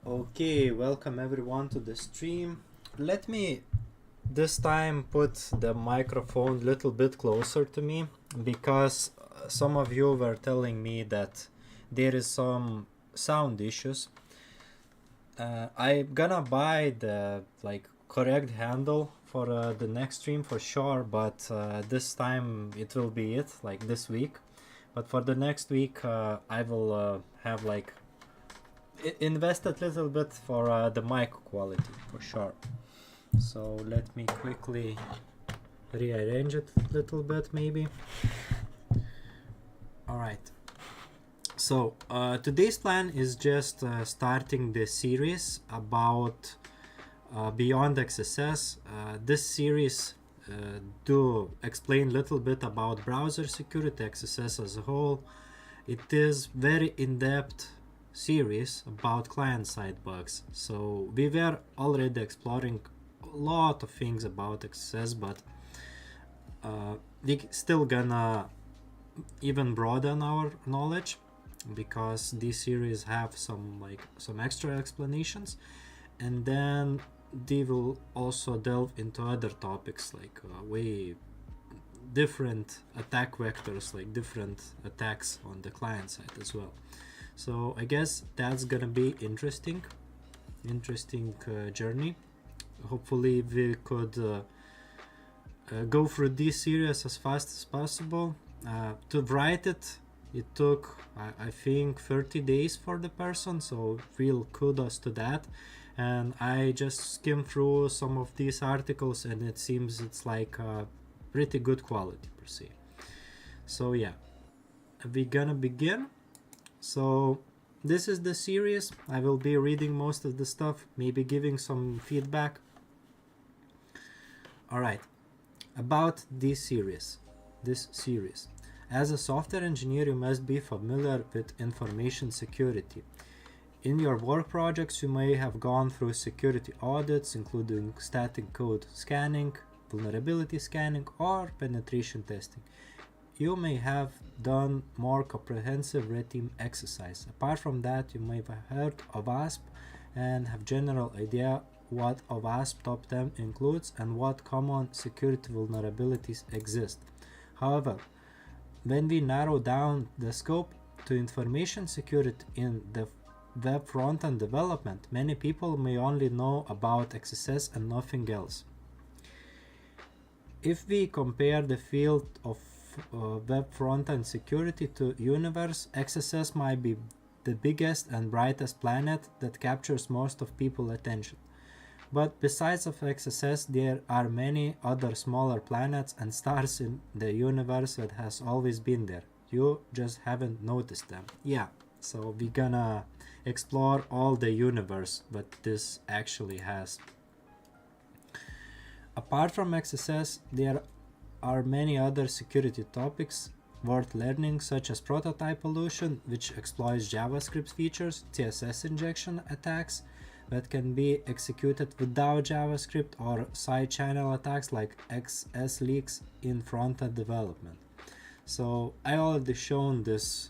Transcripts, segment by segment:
Okay, welcome everyone to the stream. Let me this time put the microphone a little bit closer to me because some of you were telling me that there is some sound issues. I'm gonna buy the correct handle for the next stream for sure, but this time it will be it like this week. But for the next week, I will have invest a little bit for the mic quality for sure. So let me quickly rearrange it a little bit maybe. All right. So today's plan is just starting the series about beyond XSS. This series do explain a little bit about browser security, XSS as a whole. It is very in-depth series about client-side bugs. So we were already exploring a lot of things about XSS, but we still gonna even broaden our knowledge because this series have some extra explanations, and then they will also delve into other topics like way different attack vectors, like different attacks on the client side as well. So I guess that's gonna be interesting journey. Hopefully we could go through this series as fast as possible. To write it took I think 30 days for the person, so real kudos to that. And I just skimmed through some of these articles and it seems it's like pretty good quality per se. So yeah, we're gonna begin. So this is the series. I will be reading most of the stuff, maybe giving some feedback. All right, about this series. As a software engineer, you must be familiar with information security. In your work projects, you may have gone through security audits, including static code scanning, vulnerability scanning, or penetration testing. You may have done more comprehensive red team exercise. Apart from that, you may have heard of OWASP and have general idea what OWASP Top 10 includes and what common security vulnerabilities exist. However, when we narrow down the scope to information security in the web front-end development, many people may only know about XSS and nothing else. If we compare the field of web front-end security to universe, XSS might be the biggest and brightest planet that captures most of people's attention. But besides of XSS, there are many other smaller planets and stars in the universe that has always been there. You just haven't noticed them. Yeah, so we're gonna explore all the universe that this actually has. Apart from XSS, there are many other security topics worth learning, such as prototype pollution, which exploits JavaScript features, CSS injection attacks that can be executed without JavaScript, or side channel attacks like XS leaks in front-end development. So I already shown this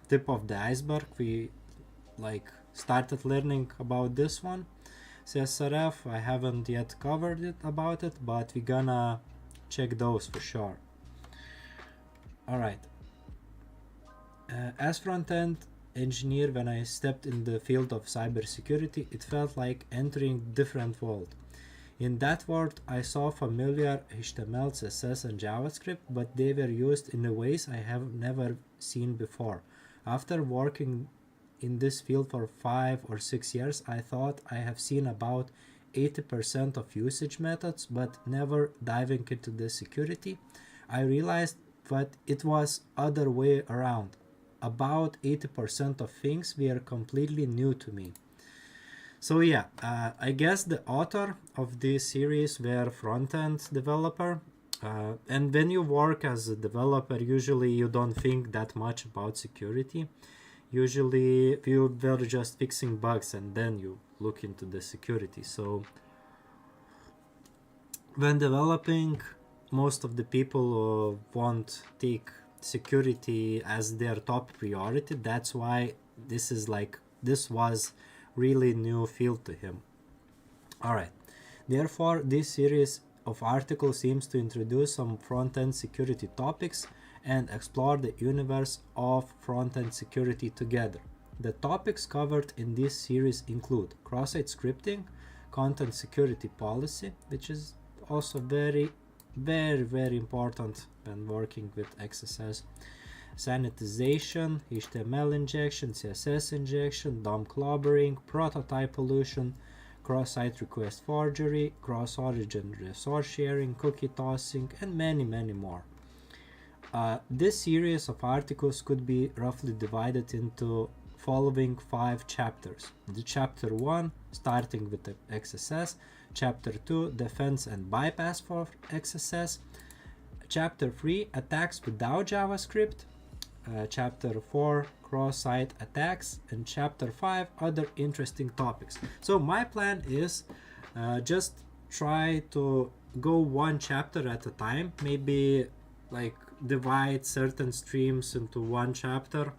tip of the iceberg. We started learning about this one. CSRF, I haven't yet covered it about it, but we're gonna check those for sure. All right. As front-end engineer, when I stepped in the field of cybersecurity, it felt like entering a different world. In that world, I saw familiar HTML, CSS, and JavaScript, but they were used in ways I have never seen before. After working in this field for 5 or 6 years, I thought I have seen about 80% of usage methods, but never diving into the security. I realized that it was other way around. About 80% of things were completely new to me. So yeah, I guess the author of this series were front-end developer. And when you work as a developer, usually you don't think that much about security. Usually you were just fixing bugs and then you look into the security. So when developing, most of the people won't take security as their top priority. That's why this was really new field to him. Alright, therefore this series of articles seems to introduce some front-end security topics and explore the universe of front-end security together. The topics covered in this series include cross-site scripting, content security policy, which is also very important when working with XSS, sanitization, HTML injection, CSS injection, DOM clobbering, prototype pollution, cross-site request forgery, cross-origin resource sharing, cookie tossing, and many more. This series of articles could be roughly divided into following 5 chapters. The chapter 1 starting with the XSS, chapter 2 defense and bypass for XSS, chapter 3 attacks without JavaScript, chapter 4 cross-site attacks, and chapter 5 other interesting topics. So my plan is just try to go one chapter at a time, maybe like divide certain streams into one chapter,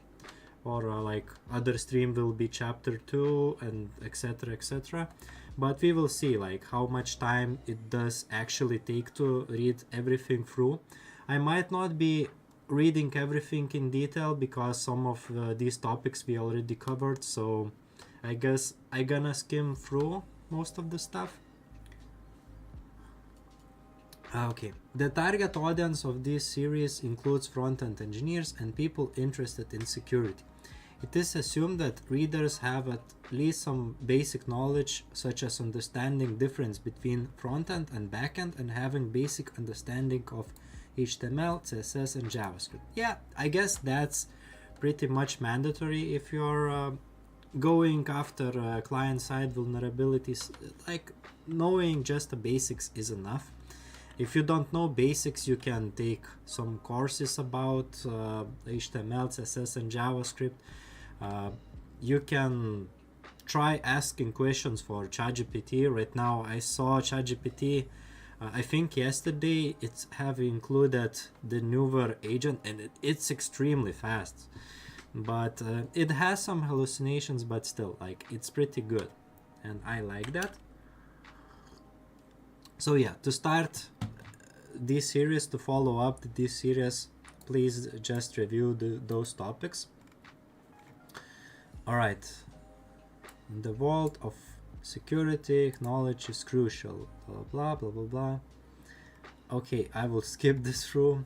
or like other stream will be chapter 2 and etc. But we will see like how much time it does actually take to read everything through. I might not be reading everything in detail because some of these topics we already covered, so I guess I gonna skim through most of the stuff. Okay, the target audience of this series includes front-end engineers and people interested in security. It is assumed that readers have at least some basic knowledge, such as understanding difference between front-end and back-end and having basic understanding of HTML, CSS, and JavaScript. Yeah, I guess that's pretty much mandatory if you're going after client-side vulnerabilities. Like, knowing just the basics is enough. If you don't know basics, you can take some courses about HTML, CSS, and JavaScript. You can try asking questions for ChatGPT. Right now, I saw ChatGPT. I think yesterday it's have included the newer agent, and it's extremely fast. But it has some hallucinations, but still, like, it's pretty good, and I like that. So yeah, to start this series, to follow up this series, please just review those topics. All right, in the world of security, knowledge is crucial, blah blah blah. Okay, I will skip this through.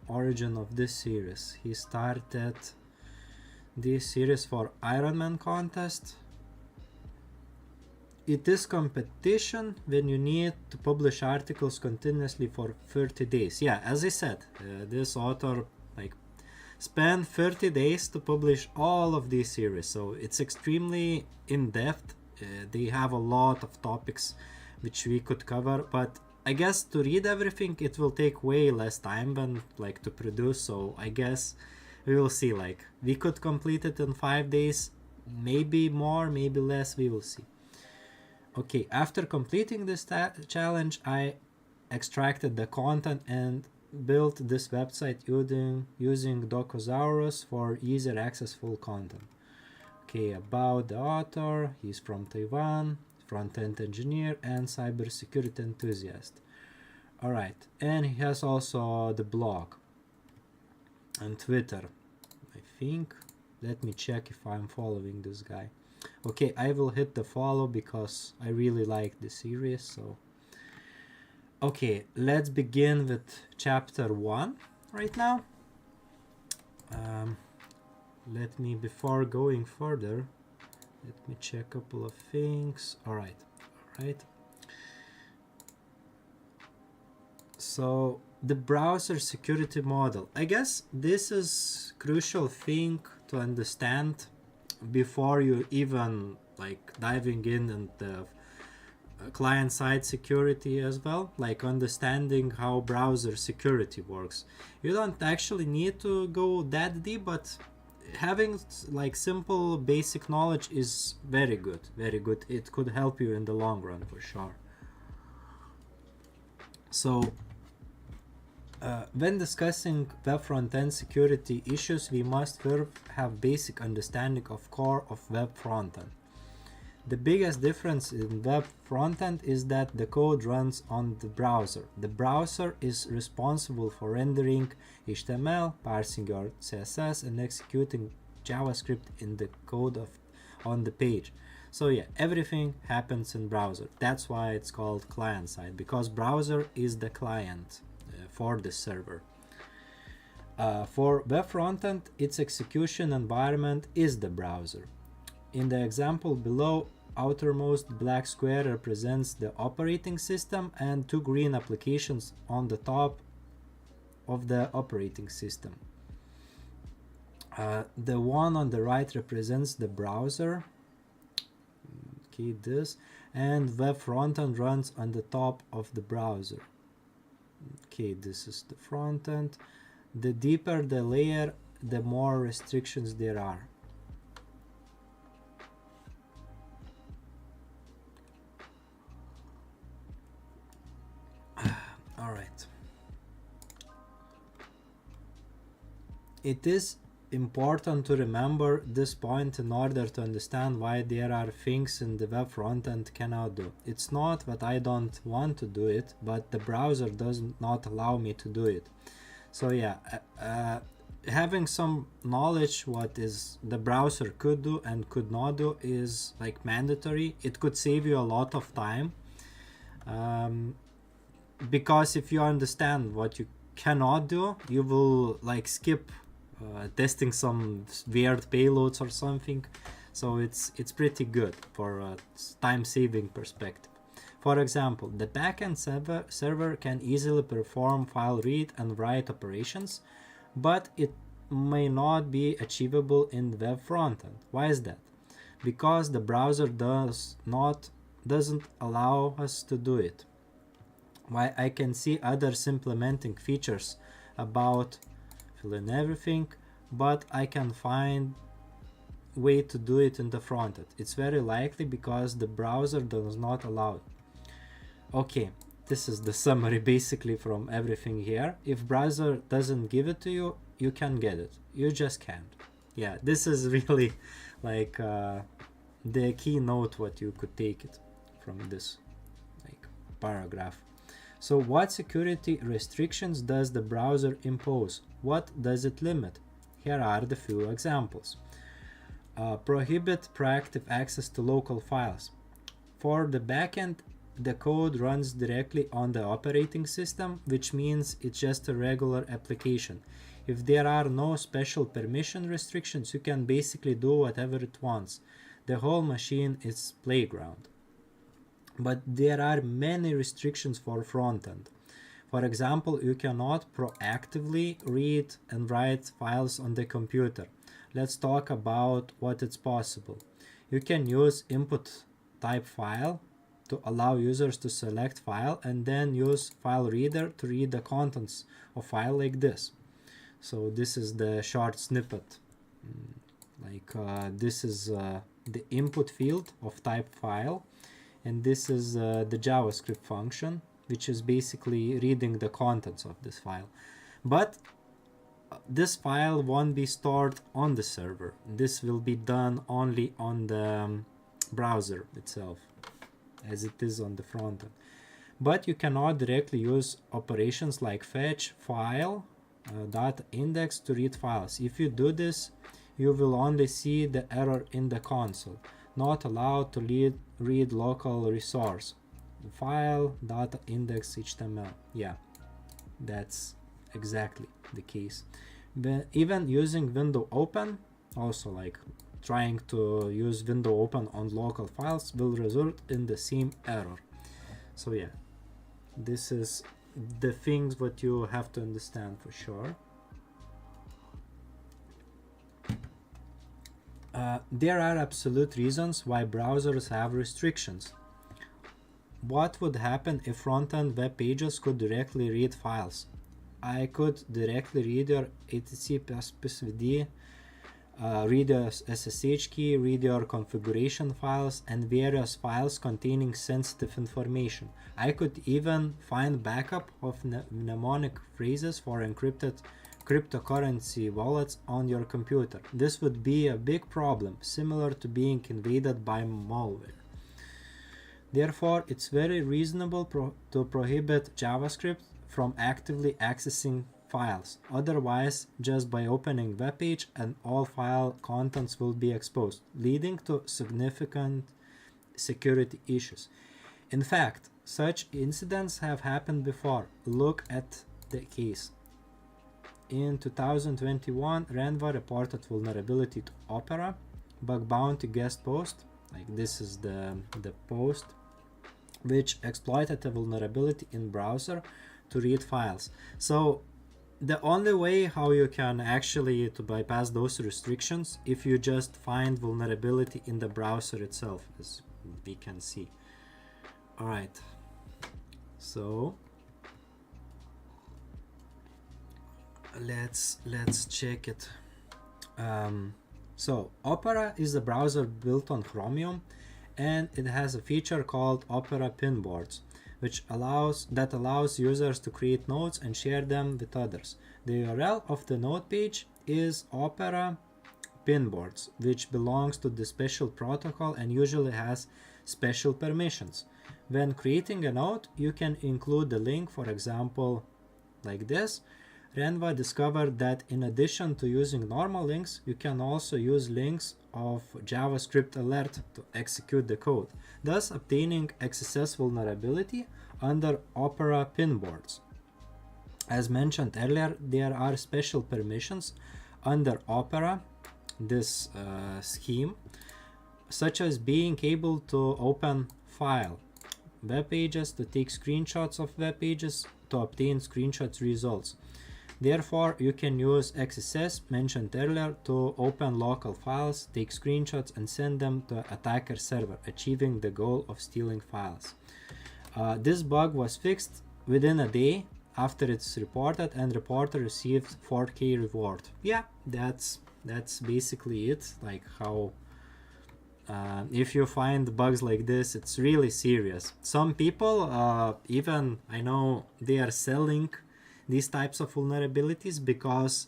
Origin of this series: he started this series for Ironman contest. It is competition when you need to publish articles continuously for 30 days. Yeah, as I said, this author spent 30 days to publish all of these series, so it's extremely in-depth. They have a lot of topics which we could cover, but I guess to read everything it will take way less time than to produce, so I guess we will see. We could complete it in 5 days, maybe more, maybe less, we will see. Okay, after completing this challenge, I extracted the content and built this website using Docosaurus for easier accessible content. Okay, about the author: he's from Taiwan, front-end engineer and cybersecurity enthusiast. Alright, and he has also the blog and Twitter, I think. Let me check if I'm following this guy. Okay, I will hit the follow because I really like the series. So okay, let's begin with chapter 1 right now. Let me, before going further, let me check a couple of things. All right. So the browser security model, I guess this is crucial thing to understand before you even diving in and the client-side security as well, understanding how browser security works. You don't actually need to go that deep, but having simple basic knowledge is very good. It could help you in the long run for sure. So When discussing web front-end security issues, we must first have basic understanding of core of web frontend. The biggest difference in web frontend is that the code runs on the browser. The browser is responsible for rendering HTML, parsing your CSS, and executing JavaScript in the code on the page. So yeah, everything happens in browser. That's why it's called client side, because browser is the client for the server. For web frontend, its execution environment is the browser. In the example below, outermost black square represents the operating system and two green applications on the top of the operating system. The one on the right represents the browser. Okay, this, and web frontend runs on the top of the browser. Okay, this is the front end. The deeper the layer, the more restrictions there are. All right. It is important to remember this point in order to understand why there are things in the web frontend cannot do. It's not that I don't want to do it, but the browser does not allow me to do it. So yeah, having some knowledge what is the browser could do and could not do is like mandatory. It could save you a lot of time, because if you understand what you cannot do, you will like skip testing some weird payloads or something. So it's pretty good for a time saving perspective. For example, the backend server can easily perform file read and write operations, but it may not be achievable in the web frontend. Why is that? Because the browser doesn't allow us to do it. Why I can see others implementing features about fill in everything, but I can find way to do it in the front end. It's very likely because the browser does not allow it. Okay, this is the summary basically from everything here. If browser doesn't give it to you, you can get it. You just can't. Yeah, this is really like the keynote what you could take it from this like paragraph. So what security restrictions does the browser impose? What does it limit? Here are the few examples. Prohibit proactive access to local files. For the backend, the code runs directly on the operating system, which means it's just a regular application. If there are no special permission restrictions, you can basically do whatever it wants. The whole machine is playground. But there are many restrictions for frontend. For example, you cannot proactively read and write files on the computer. Let's talk about what is possible. You can use input type file to allow users to select file and then use file reader to read the contents of file like this. So this is the short snippet. This is the input field of type file. And this is the JavaScript function, which is basically reading the contents of this file. But this file won't be stored on the server. This will be done only on the browser itself, as it is on the front end. But you cannot directly use operations like fetch, file, data index to read files. If you do this, you will only see the error in the console. Not allowed to read local resource. File, data index, HTML. Yeah, that's exactly the case. Even using window open, also like trying to use window open on local files will result in the same error. So yeah, this is the things what you have to understand for sure. There are absolute reasons why browsers have restrictions. What would happen if front-end web pages could directly read files? I could directly read your etc++vd read your SSH key, read your configuration files, and various files containing sensitive information. I could even find backup of mnemonic phrases for encrypted cryptocurrency wallets on your computer. This would be a big problem, similar to being invaded by malware. Therefore, it's very reasonable to prohibit JavaScript from actively accessing files. Otherwise, just by opening web page and all file contents will be exposed, leading to significant security issues. In fact, such incidents have happened before. Look at the case. In 2021, Renva reported vulnerability to Opera bug bounty guest post. Like this is the post, which exploited a vulnerability in browser to read files. So the only way how you can actually to bypass those restrictions if you just find vulnerability in the browser itself, as we can see. All right, so let's check it. So Opera is a browser built on Chromium, and it has a feature called Opera Pinboards, which allows users to create nodes and share them with others. The URL of the node page is Opera Pinboards, which belongs to the special protocol and usually has special permissions. When creating a node, you can include the link, for example, like this. Renva discovered that in addition to using normal links, you can also use links of JavaScript alert to execute the code, thus obtaining XSS vulnerability under Opera Pinboards. As mentioned earlier, there are special permissions under Opera, this scheme, such as being able to open file, web pages, to take screenshots of web pages, to obtain screenshots results. Therefore, you can use XSS mentioned earlier to open local files, take screenshots, and send them to attacker server, achieving the goal of stealing files. This bug was fixed within a day after it's reported, and reporter received 4K reward. Yeah, that's basically it. Like how if you find bugs like this, it's really serious. Some people, even I know, they are selling these types of vulnerabilities because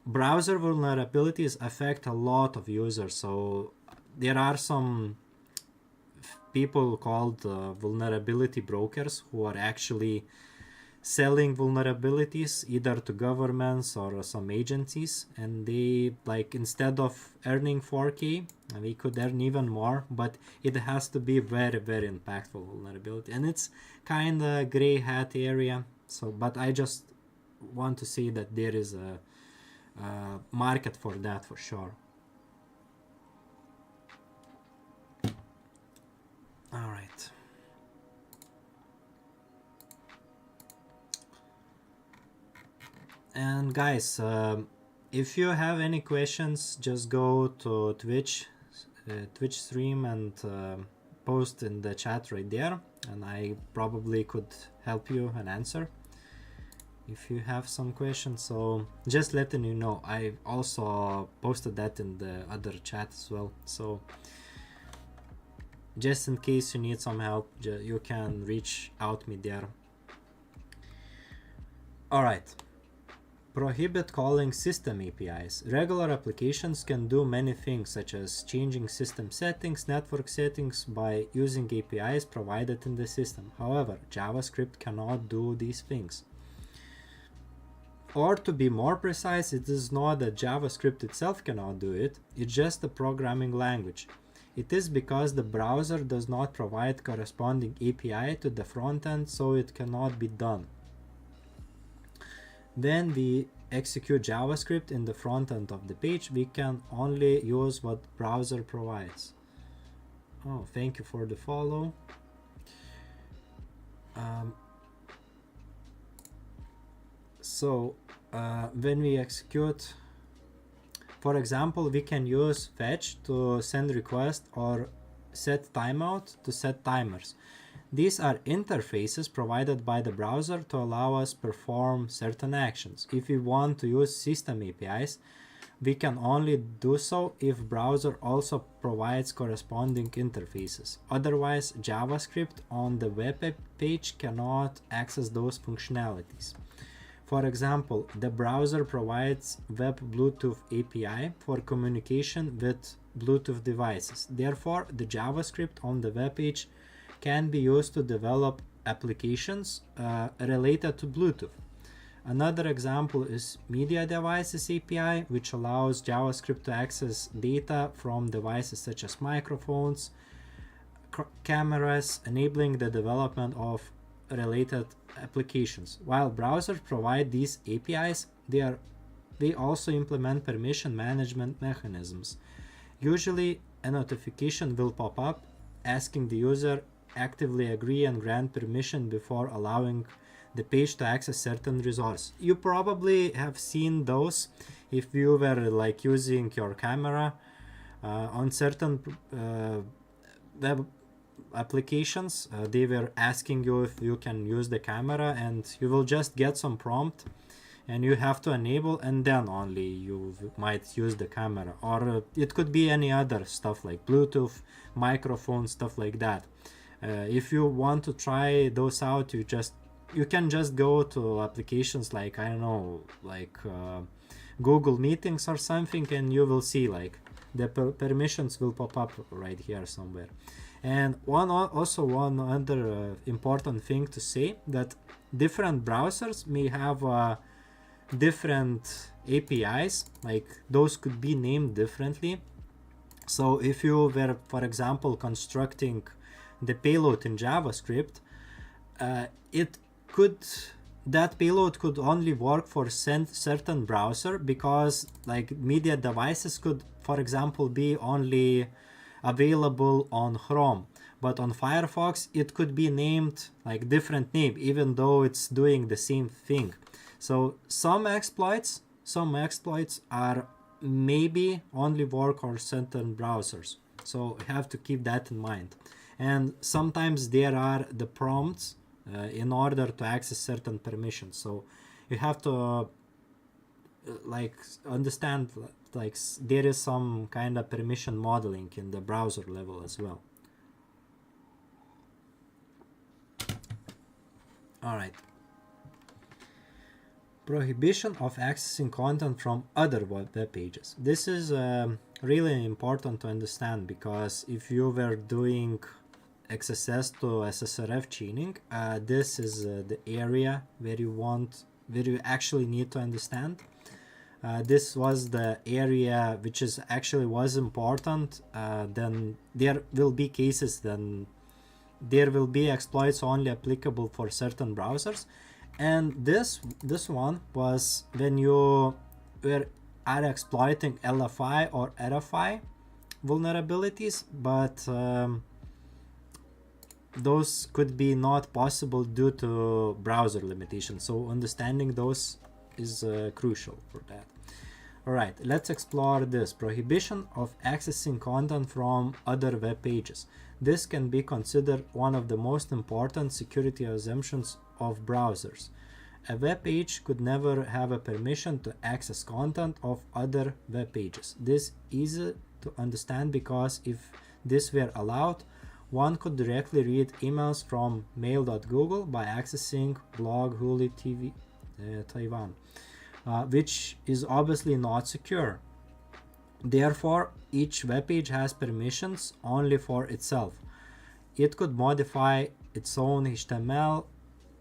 browser vulnerabilities affect a lot of users. So there are some people called vulnerability brokers who are actually selling vulnerabilities either to governments or some agencies, and they, like, instead of earning 4K, we could earn even more, but it has to be very, very impactful vulnerability, and it's kind of gray hat area. So, but I just want to say that there is a market for that for sure. All right. And guys, if you have any questions, just go to Twitch stream and post in the chat right there, and I probably could help you and answer if you have some questions. So just letting you know, I also posted that in the other chat as well, so just in case you need some help, you can reach out me there. All right. Prohibit calling system APIs. Regular applications can do many things, such as changing system settings, network settings, by using APIs provided in the system. However, JavaScript cannot do these things. Or to be more precise, it is not that JavaScript itself cannot do it, it's just a programming language. It is because the browser does not provide corresponding API to the front end, so it cannot be done. When we execute JavaScript in the front end of the page, we can only use what browser provides. Oh, thank you for the follow. When we execute, for example, we can use fetch to send request or set timeout to set timers. These are interfaces provided by the browser to allow us perform certain actions. If we want to use system APIs, We can only do so if browser also provides corresponding interfaces. Otherwise, JavaScript on the web page cannot access those functionalities. For example, the browser provides Web Bluetooth API for communication with Bluetooth devices. Therefore, the JavaScript on the web page can be used to develop applications related to Bluetooth. Another example is Media Devices API, which allows JavaScript to access data from devices such as microphones, cameras, enabling the development of related applications. While browsers provide these APIs, they also implement permission management mechanisms. Usually, a notification will pop up asking the user actively agree and grant permission before allowing the page to access certain resource. You probably have seen those if you were like using your camera on certain web applications. They were asking you if you can use the camera, and you will just get some prompt and you have to enable, and then only you might use the camera. Or it could be any other stuff like Bluetooth, microphone, stuff like that. If you want to try those out, you can just go to applications like, I don't know, like Google Meetings or something, and you will see like the permissions will pop up right here somewhere. And one other important thing to say, that different browsers may have different APIs, like those could be named differently. So if you were, for example, constructing the payload in JavaScript, that payload could only work for certain browser, because like media devices could, for example, be only available on Chrome, but on Firefox it could be named like different name, even though it's doing the same thing. So some exploits are maybe only work on certain browsers, so you have to keep that in mind. And sometimes there are the prompts in order to access certain permissions, so you have to like understand like there is some kind of permission modeling in the browser level as well. All right. Prohibition of accessing content from other web pages. This is really important to understand, because if you were doing XSS to SSRF chaining, this is the area where you actually need to understand. This was the area which is actually was important. Then there will be cases, then there will be exploits only applicable for certain browsers. And this one was when you are exploiting LFI or RFI vulnerabilities, but those could be not possible due to browser limitations. So understanding those is crucial for that. All right, let's explore this. Prohibition of accessing content from other web pages. This can be considered one of the most important security assumptions of browsers. A web page could never have a permission to access content of other web pages. This is easy to understand, because if this were allowed, one could directly read emails from mail.google by accessing blog Huli TV Taiwan, which is obviously not secure. Therefore, each web page has permissions only for itself. It could modify its own HTML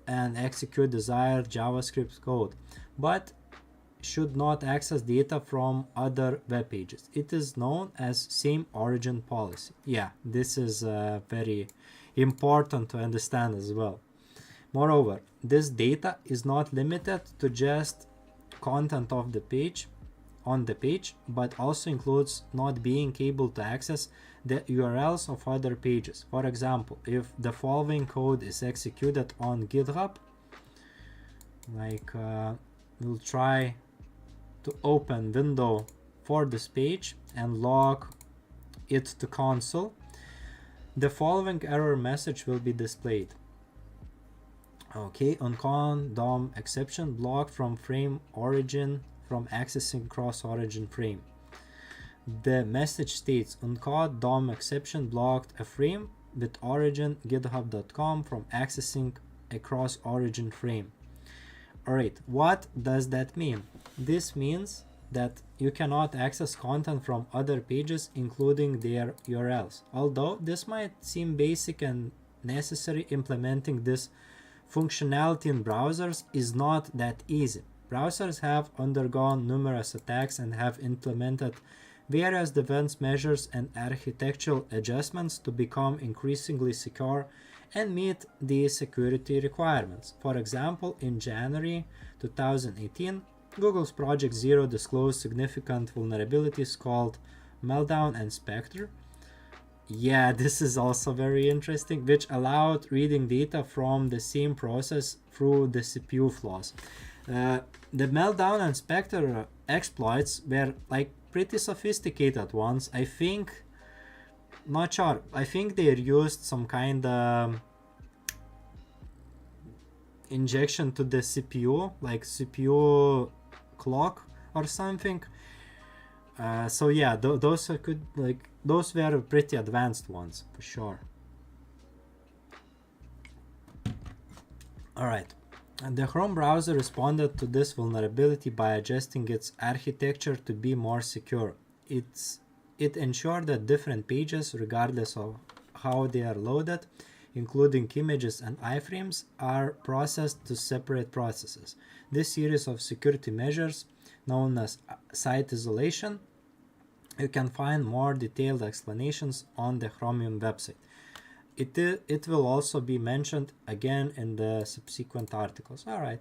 and execute desired JavaScript code, but should not access data from other web pages. It is known as same origin policy. Yeah, this is very important to understand as well. Moreover, this data is not limited to just content of the page on the page, but also includes not being able to access the URLs of other pages. For example, if the following code is executed on GitHub, like we'll try to open window for this page and log it to console, the following error message will be displayed. Okay, on con dom exception blocked from frame origin from accessing cross-origin frame. The message states uncaught DOM exception blocked a frame with origin github.com from accessing a cross-origin frame. Alright, what does that mean? This means that you cannot access content from other pages including their URLs. Although this might seem basic and necessary, implementing this functionality in browsers is not that easy. Browsers have undergone numerous attacks and have implemented various defense measures and architectural adjustments to become increasingly secure and meet these security requirements. For example, in January 2018, Google's Project Zero disclosed significant vulnerabilities called Meltdown and Spectre. Yeah, this is also very interesting, which allowed reading data from the same process through the CPU flaws. The Meltdown and Spectre exploits were like pretty sophisticated ones. I think, not sure, I think they used some kind of injection to the CPU, like CPU clock or something. So yeah, those were pretty advanced ones for sure. Alright, and the Chrome browser responded to this vulnerability by adjusting its architecture to be more secure. It ensured that different pages, regardless of how they are loaded, including images and iframes, are processed to separate processes. This series of security measures, known as site isolation, you can find more detailed explanations on the Chromium website. It will also be mentioned again in the subsequent articles. Alright.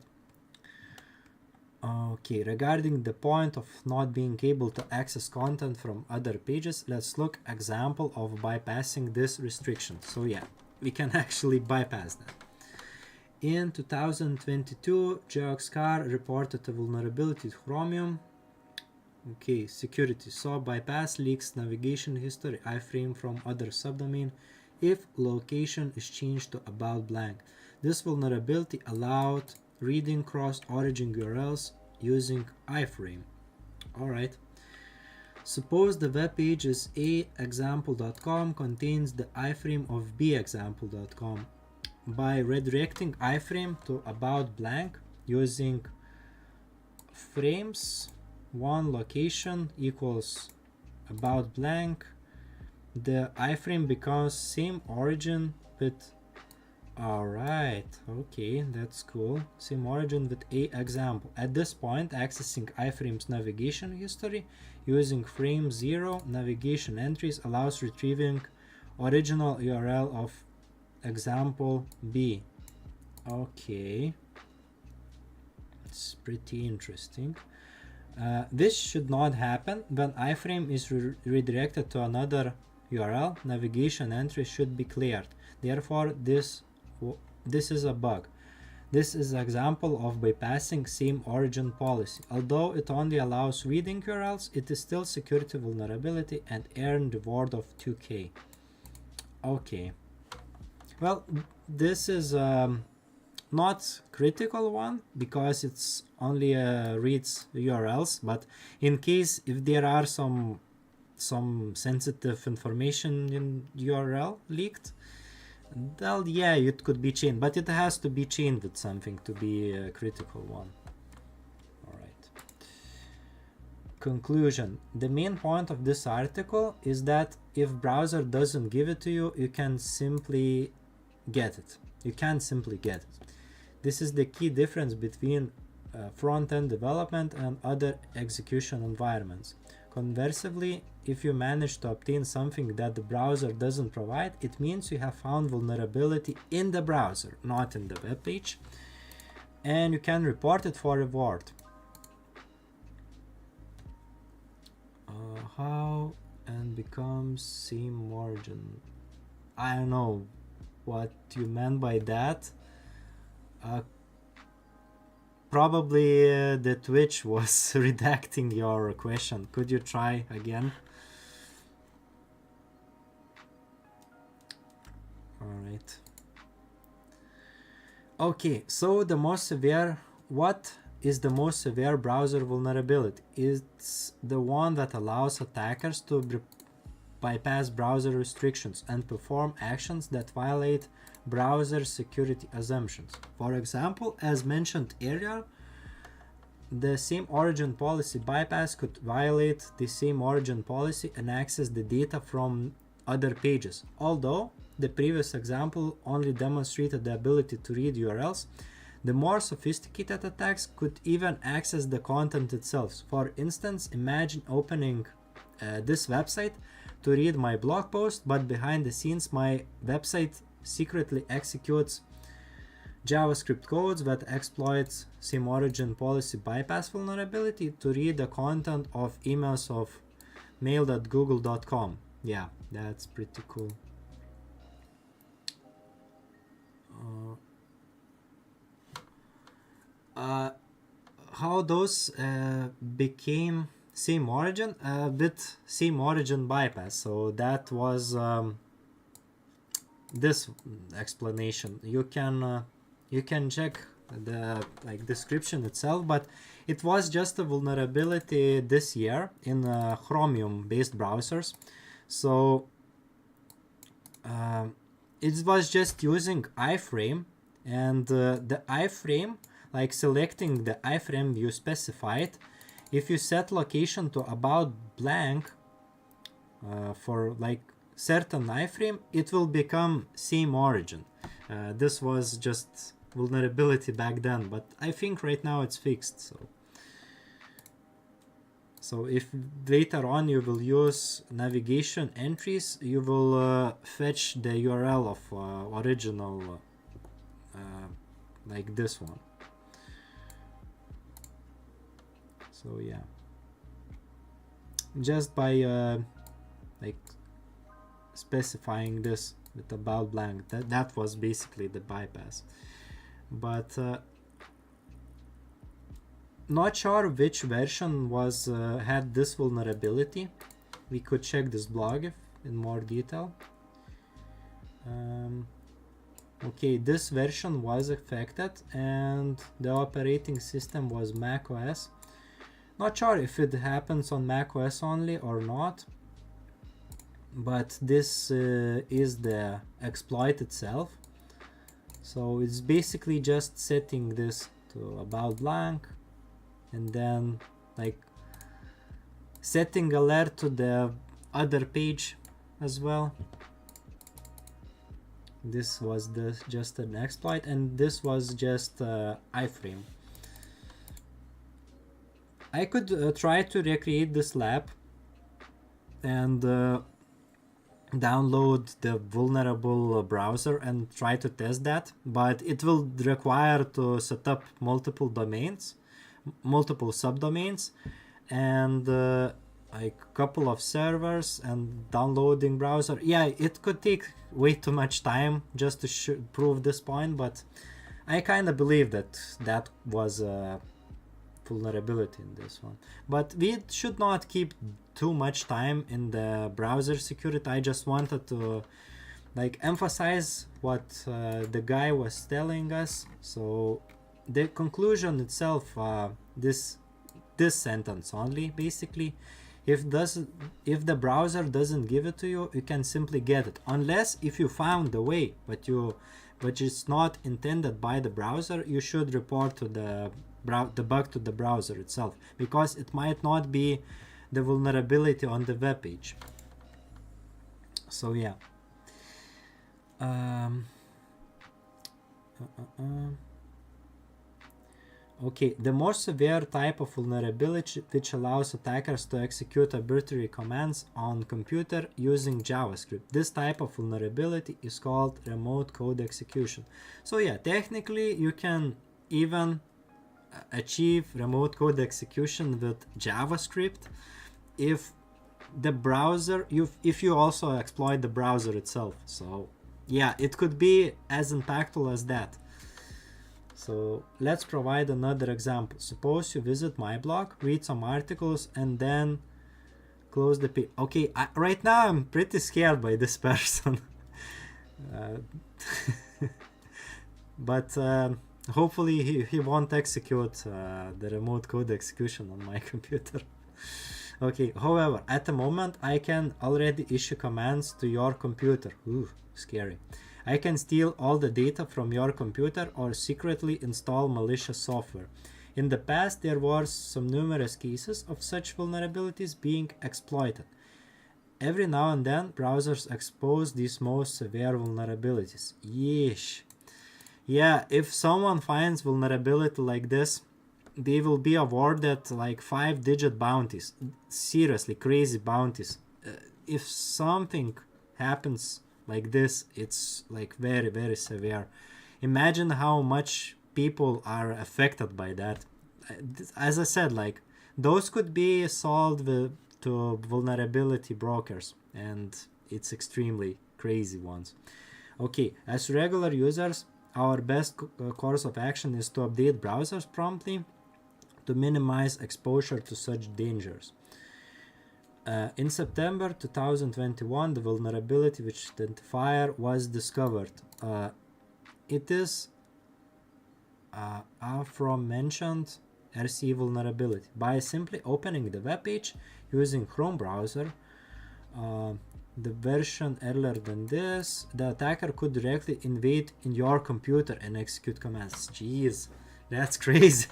Okay, regarding the point of not being able to access content from other pages, let's look example of bypassing this restriction. So yeah, we can actually bypass that. In 2022, GeoXcar reported a vulnerability to Chromium. Okay, security. So bypass leaks navigation history iframe from other subdomain if location is changed to about blank. This vulnerability allowed reading cross-origin URLs using iframe. Alright. Suppose the web page is aexample.com contains the iframe of bexample.com. By redirecting iframe to about blank using frames one location equals about blank, the iframe becomes same origin with, alright, okay, that's cool, same origin with a example. At this point, accessing iframe's navigation history using frame 0 navigation entries allows retrieving original URL of example b. Okay, it's pretty interesting. This should not happen when iframe is redirected to another URL. Navigation entry should be cleared. Therefore, this is a bug. This is an example of bypassing same origin policy. Although it only allows reading URLs, it is still security vulnerability and earned reward of 2K. Okay. Well, this is not critical one because it's only reads URLs, but in case if there are some sensitive information in URL leaked, well, yeah, it could be chained, but it has to be chained with something to be a critical one. Alright. Conclusion. The main point of this article is that if browser doesn't give it to you, you can simply get it. You can simply get it. This is the key difference between front-end development and other execution environments. Conversely, if you manage to obtain something that the browser doesn't provide, it means you have found vulnerability in the browser, not in the web page, and you can report it for reward. How and becomes same origin? I don't know what you meant by that. Probably the Twitch was redacting your question. Could you try again? Alright. Okay, so the most severe, what is the most severe browser vulnerability. It's the one that allows attackers to bypass browser restrictions and perform actions that violate browser security assumptions. For example, as mentioned earlier, the same origin policy bypass could violate the same origin policy and access the data from other pages. Although the previous example only demonstrated the ability to read URLs, the more sophisticated attacks could even access the content itself. For instance, imagine opening this website to read my blog post, but behind the scenes my website secretly executes JavaScript codes that exploits same origin policy bypass vulnerability to read the content of emails of mail.google.com. Yeah, that's pretty cool. How those became same origin with same origin bypass. So that was this explanation. You can check the description itself, but it was just a vulnerability this year in Chromium based browsers. So it was just using iframe, and the iframe, like selecting the iframe you specified, if you set location to about blank for like certain iframe, it will become same origin. This was just vulnerability back then, but I think right now it's fixed. So if later on you will use navigation entries, you will fetch the URL of original like this one. So yeah, just by like specifying this with about blank, that was basically the bypass. But not sure which version was had this vulnerability. We could check this blog in more detail. Okay, this version was affected and the operating system was macOS. Not sure if it happens on macOS only or not, but this is the exploit itself. So it's basically just setting this to about blank and then like setting alert to the other page as well. This was just an exploit, and this was just iframe. I could try to recreate this lab and download the vulnerable browser and try to test that, but it will require to set up multiple domains, multiple subdomains, and like a couple of servers and downloading browser. Yeah, it could take way too much time just to prove this point, but I kind of believe that was a vulnerability in this one. But we should not keep too much time in the browser security. I just wanted to like emphasize what the guy was telling us. So the conclusion itself, this sentence only, basically, if the browser doesn't give it to you, you can simply get it, unless if you found the way, but it's not intended by the browser, you should report to the bug to the browser itself, because it might not be the vulnerability on the web page. So yeah. Okay, the more severe type of vulnerability which allows attackers to execute arbitrary commands on computer using JavaScript. This type of vulnerability is called remote code execution. So yeah, technically you can even achieve remote code execution with JavaScript if the browser, if you also exploit the browser itself. So yeah, it could be as impactful as that. So let's provide another example. Suppose you visit my blog, read some articles, and then close the page. Okay, right now I'm pretty scared by this person. But Hopefully he won't execute the remote code execution on my computer. Okay, however, at the moment I can already issue commands to your computer. Ooh, scary. I can steal all the data from your computer or secretly install malicious software. In the past, there were some numerous cases of such vulnerabilities being exploited. Every now and then, browsers expose these most severe vulnerabilities. Yeesh. Yeah, if someone finds vulnerability like this, they will be awarded like 5-digit bounties. Seriously, crazy bounties. If something happens like this, it's like very, very severe. Imagine how much people are affected by that. As I said, like those could be solved to vulnerability brokers, and it's extremely crazy ones. Okay, as regular users, our best course of action is to update browsers promptly to minimize exposure to such dangers. In September 2021, the vulnerability which identifier was discovered. It is aforementioned RC vulnerability. By simply opening the web page using Chrome browser, the version earlier than this, the attacker could directly invade in your computer and execute commands. Jeez, that's crazy.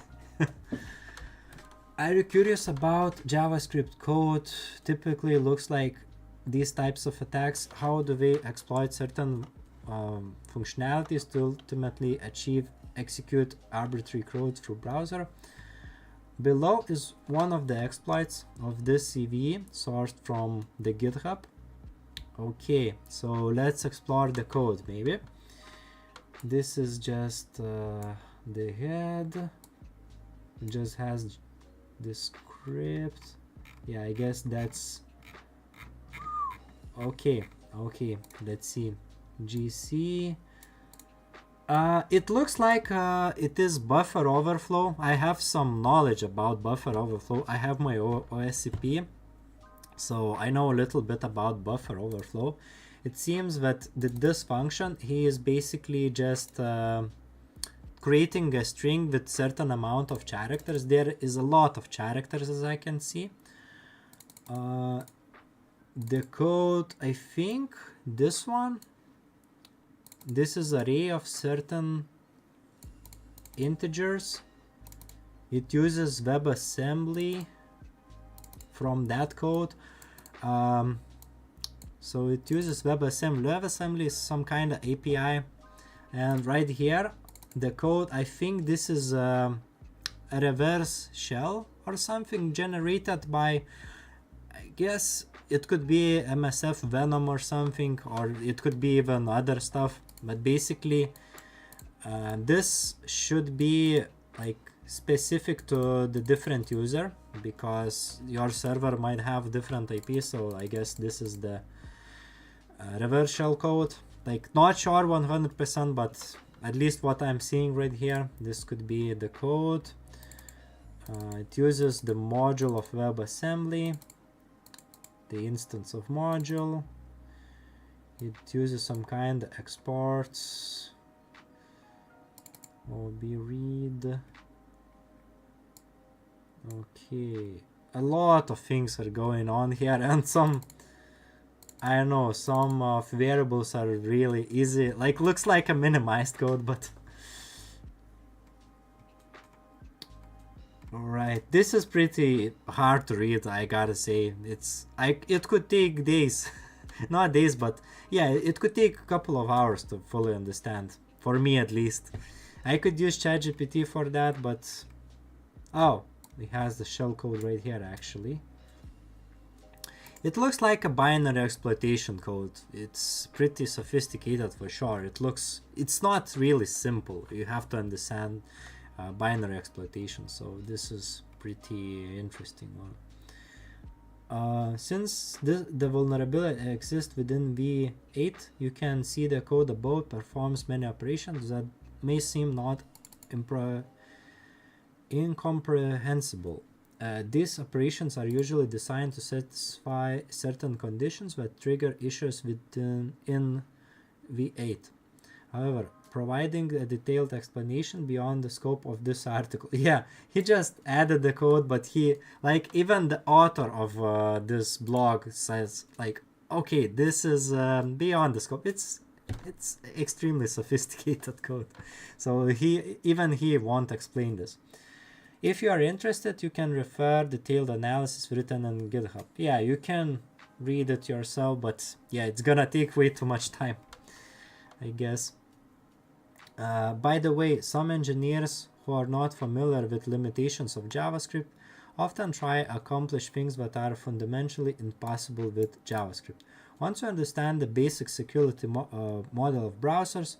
Are you curious about JavaScript code? Typically looks like these types of attacks. How do they exploit certain functionalities to ultimately execute arbitrary code through browser? Below is one of the exploits of this CVE sourced from the GitHub. Okay, so let's explore the code maybe. This is just the head. It just has the script. Yeah, I guess that's okay. Let's see. GC. It looks like it is buffer overflow. I have some knowledge about buffer overflow. I have my OSCP, so I know a little bit about buffer overflow. It seems that this function, he is basically just creating a string with certain amount of characters. There is a lot of characters, as I can see. The code, I think this one, this is array of certain integers. It uses WebAssembly from that code. So it uses WebAssembly. WebAssembly is some kind of API, and right here the code, I think this is a reverse shell or something generated by, I guess it could be MSF Venom or something, or it could be even other stuff, but basically this should be like specific to the different user, because your server might have different IP. So I guess this is the reverse shell code. Like, not sure 100%, but at least what I'm seeing right here, this could be the code. It uses the module of WebAssembly, the instance of module. It uses some kind of exports. OB read. Okay, a lot of things are going on here, and some, I don't know, some variables are really easy. Like, looks like a minimized code, but alright, this is pretty hard to read, I gotta say. It could take days. Not days, but yeah, it could take a couple of hours to fully understand, for me at least. I could use ChatGPT for that, but oh, it has the shell code right here actually. It looks like a binary exploitation code. It's pretty sophisticated for sure. It's not really simple. You have to understand binary exploitation, so this is pretty interesting one. Since the vulnerability exists within V8, you can see the code above performs many operations that may seem not incomprehensible. These operations are usually designed to satisfy certain conditions that trigger issues in V8. However, providing a detailed explanation beyond the scope of this article. Yeah, he just added the code, but he, like, even the author of this blog says, like, okay, this is beyond the scope. It's extremely sophisticated code, so he won't explain this. If you are interested, you can refer detailed analysis written on GitHub. Yeah, you can read it yourself, but yeah, it's gonna take way too much time, I guess. By the way, some engineers who are not familiar with limitations of JavaScript often try accomplish things that are fundamentally impossible with JavaScript. Once you understand the basic security model of browsers,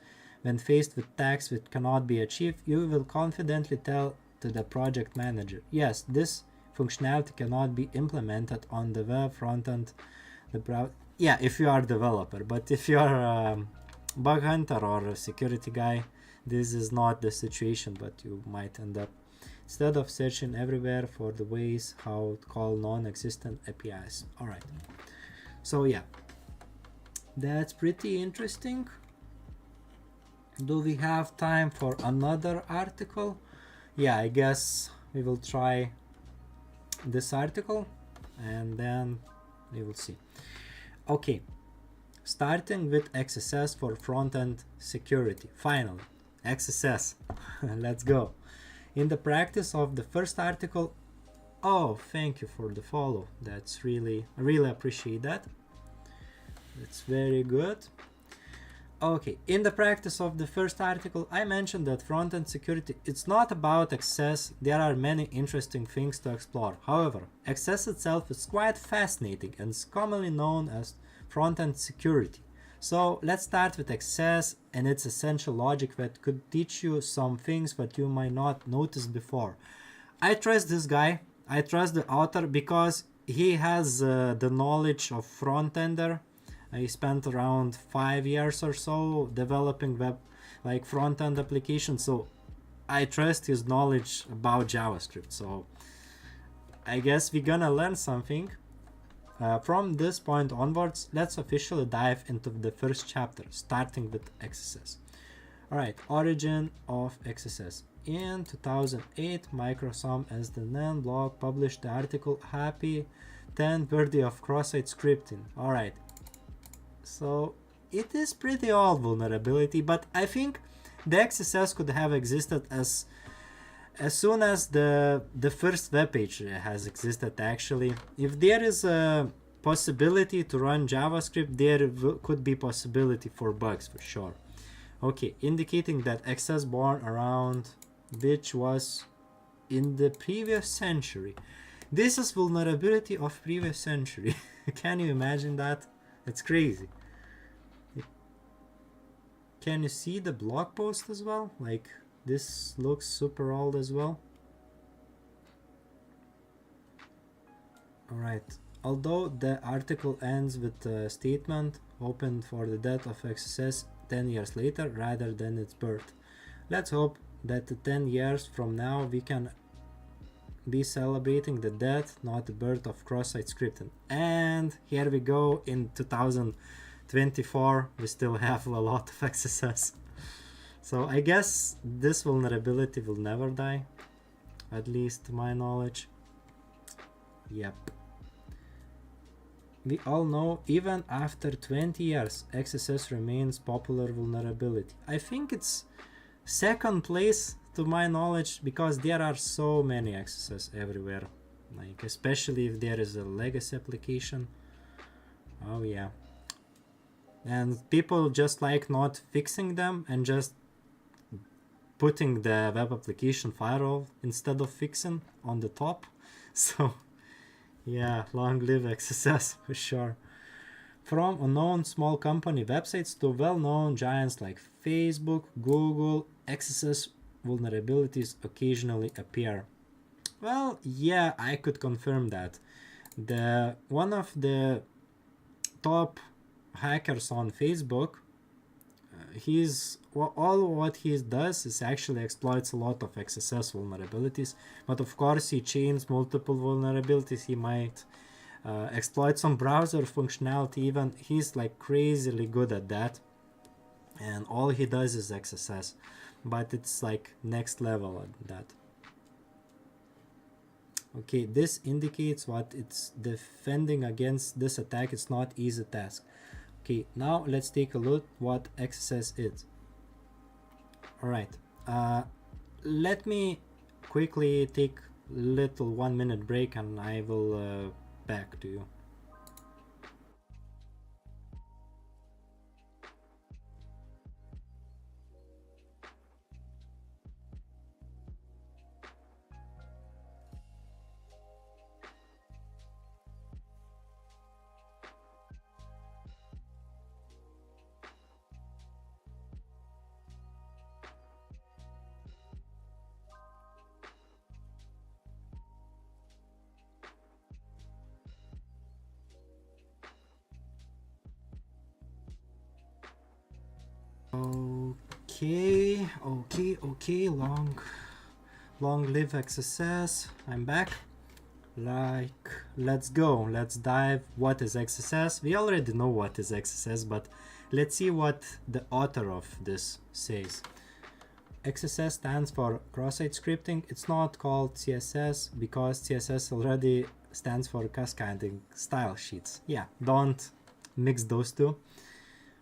when faced with tags that cannot be achieved, you will confidently tell to the project manager, yes, this functionality cannot be implemented on the web frontend, the browser. Yeah, if you are a developer, but if you are a bug hunter or a security guy, this is not the situation, but you might end up instead of searching everywhere for the ways how to call non-existent APIs. All right. So yeah, that's pretty interesting. Do we have time for another article? Yeah, I guess we will try this article and then we will see. Okay, starting with XSS for front-end security. Finally, XSS. Let's go. In the practice of the first article, oh, thank you for the follow. That's really, I really appreciate that. That's very good. Okay, in the practice of the first article, I mentioned that front-end security, it's not about XSS. There are many interesting things to explore. However, XSS itself is quite fascinating and is commonly known as front-end security. So let's start with XSS and its essential logic that could teach you some things that you might not notice before. I trust this guy. I trust the author because he has the knowledge of front-ender. I spent around 5 years or so developing web, like front-end applications, so I trust his knowledge about JavaScript. So I guess we're gonna learn something. From this point onwards, let's officially dive into the first chapter, starting with XSS. Alright, origin of XSS. In 2008, Microsoft as the NAN blog published the article Happy 10th Birthday of Cross-Site Scripting. Alright. So it is pretty old vulnerability, but I think the XSS could have existed as soon as the first web page has existed. Actually, if there is a possibility to run JavaScript, there could be possibility for bugs for sure. Okay, indicating that XSS born around, which was in the previous century. This is vulnerability of previous century. Can you imagine that? It's crazy. Can you see the blog post as well? Like, this looks super old as well. Alright, although the article ends with a statement opened for the death of XSS 10 years later rather than its birth. Let's hope that 10 years from now we can be celebrating the death, not the birth of cross-site scripting. And here we go, in 2024 we still have a lot of XSS. So I guess this vulnerability will never die, at least to my knowledge. Yep. We all know even after 20 years XSS remains popular vulnerability. I think it's second place to my knowledge because there are so many XSS everywhere, like especially if there is a legacy application. Oh yeah. And people just like not fixing them and just putting the web application firewall instead of fixing on the top. So yeah, long live XSS for sure. From unknown small company websites to well-known giants like Facebook, Google, XSS vulnerabilities occasionally appear. Well, yeah, I could confirm that. One of the top hackers on Facebook, all what he does is actually exploits a lot of XSS vulnerabilities, but of course he chains multiple vulnerabilities. He might exploit some browser functionality even. He's like crazily good at that. and all he does is XSS, but it's like next level at that. Okay, this indicates what it's defending against this attack. It's not easy task. Okay, now let's take a look what XSS is. All right, let me quickly take little 1 minute break and I will back to you. Okay, long live XSS. I'm back. Like, let's go, let's dive. What is XSS? We already know what is XSS, but let's see what the author of this says. XSS stands for cross-site scripting. It's not called CSS because CSS already stands for cascading style sheets. Yeah, don't mix those two.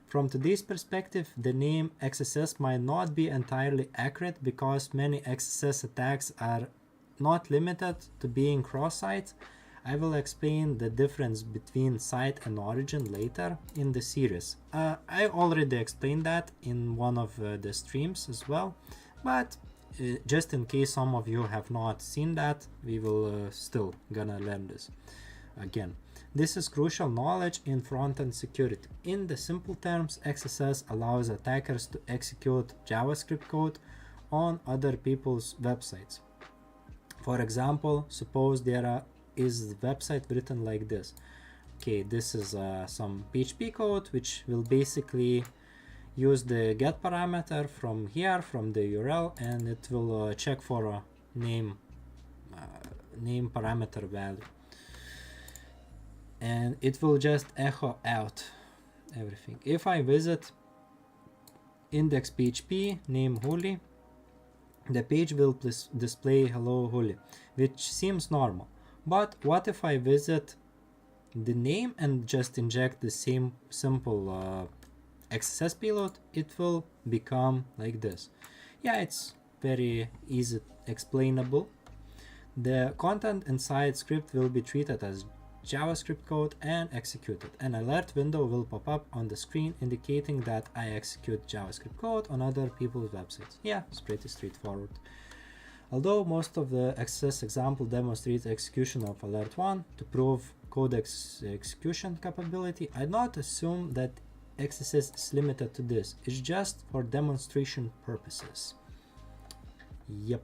From today's perspective, the name XSS might not be entirely accurate because many XSS attacks are not limited to being cross-site. I will explain the difference between site and origin later in the series. I already explained that in one of the streams as well, but just in case some of you have not seen that, we will still gonna learn this again. This is crucial knowledge in front-end security. In the simple terms, XSS allows attackers to execute JavaScript code on other people's websites. For example, suppose there is a website written like this. Okay, this is some PHP code which will basically use the get parameter from here, from the URL, and it will check for a name parameter value. And it will just echo out everything. If I visit index.php name Huli, the page will display hello Huli, which seems normal. But what if I visit the name and just inject the same simple XSS payload? It will become like this. Yeah, it's very easy explainable. The content inside script will be treated as JavaScript code and executed. An alert window will pop up on the screen indicating that I execute JavaScript code on other people's websites. Yeah, it's pretty straightforward. Although most of the XSS example demonstrates execution of alert 1 to prove code execution capability, I'd not assume that XSS is limited to this. It's just for demonstration purposes. Yep.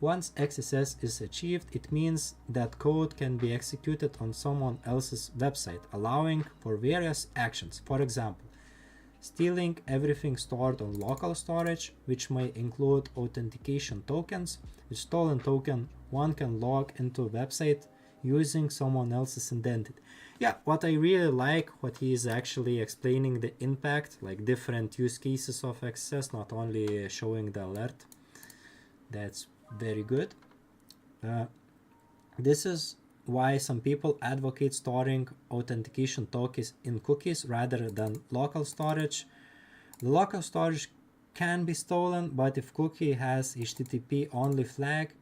Once XSS is achieved, it means that code can be executed on someone else's website, allowing for various actions. For example, stealing everything stored on local storage, which may include authentication tokens. With stolen token, one can log into a website using someone else's identity. Yeah, what I really like, what he is actually explaining the impact, like different use cases of XSS, not only showing the alert. That's very good. This is why some people advocate storing authentication tokens in cookies rather than local storage. The local storage can be stolen, but if cookie has HTTP only flag,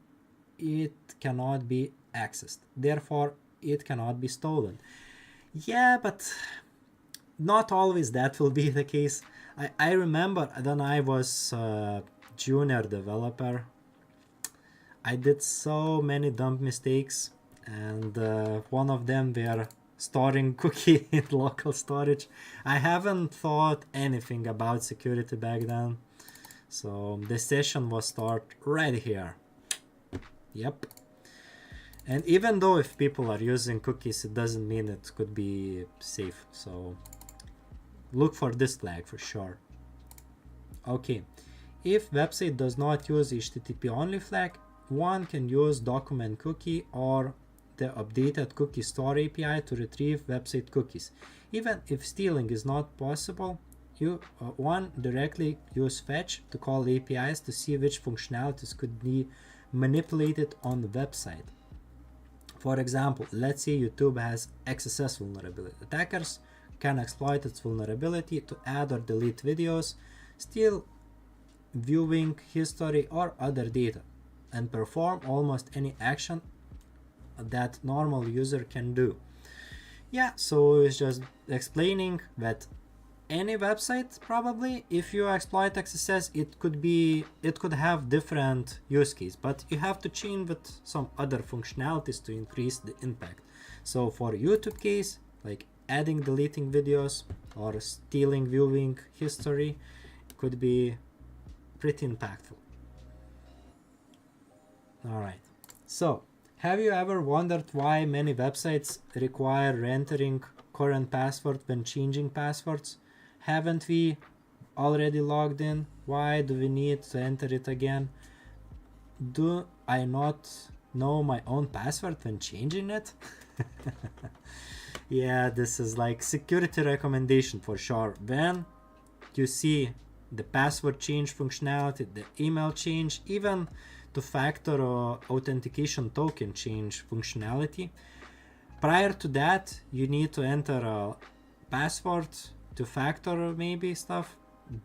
it cannot be accessed. Therefore, it cannot be stolen. Yeah, but not always that will be the case. I remember when I was a junior developer, I did so many dumb mistakes, and one of them were storing cookie in local storage. I haven't thought anything about security back then, so the session was start right here. Yep. And even though if people are using cookies, it doesn't mean it could be safe, so look for this flag for sure. Okay, if website does not use HTTP only flag, one can use document cookie or the updated cookie store API to retrieve website cookies. Even if stealing is not possible, one directly use fetch to call APIs to see which functionalities could be manipulated on the website. For example, let's say YouTube has XSS vulnerability. Attackers can exploit its vulnerability to add or delete videos, steal viewing history or other data, and perform almost any action that normal user can do. Yeah, so it's just explaining that any website, probably if you exploit XSS, it could have different use case, but you have to chain with some other functionalities to increase the impact. So for YouTube case, like adding, deleting videos or stealing viewing history, could be pretty impactful. All right, so have you ever wondered why many websites require re-entering current password when changing passwords? Haven't we already logged in? Why do we need to enter it again? Do I not know my own password when changing it? Yeah, this is like security recommendation for sure. When you see the password change functionality, the email change, even two-factor or authentication token change functionality, prior to that you need to enter a password, two-factor maybe stuff,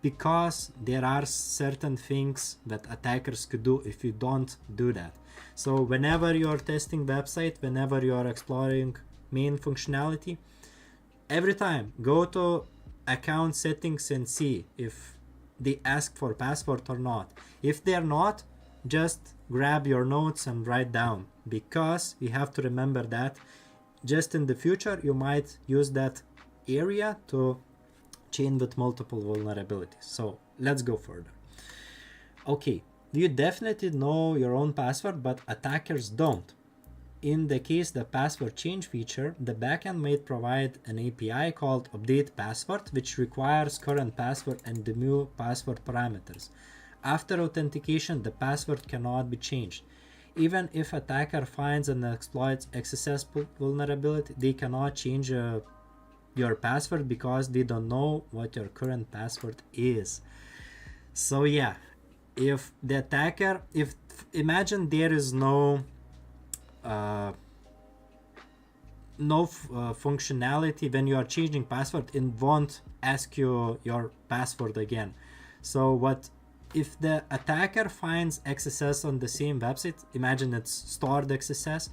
because there are certain things that attackers could do if you don't do that. So whenever you're testing website, whenever you're exploring main functionality, every time go to account settings and see if they ask for password or not. If they're not, just grab your notes and write down, because you have to remember that just in the future you might use that area to chain with multiple vulnerabilities. So let's go further. Okay, you definitely know your own password, but attackers don't. In the case the password change feature, the backend might provide an API called update password, which requires current password and the new password parameters. After authentication, the password cannot be changed. Even if attacker finds and exploits XSS vulnerability, they cannot change your password because they don't know what your current password is. So yeah, if the attacker, imagine there is no functionality when you are changing password, it won't ask you your password again. So what if the attacker finds XSS on the same website, imagine it's stored XSS,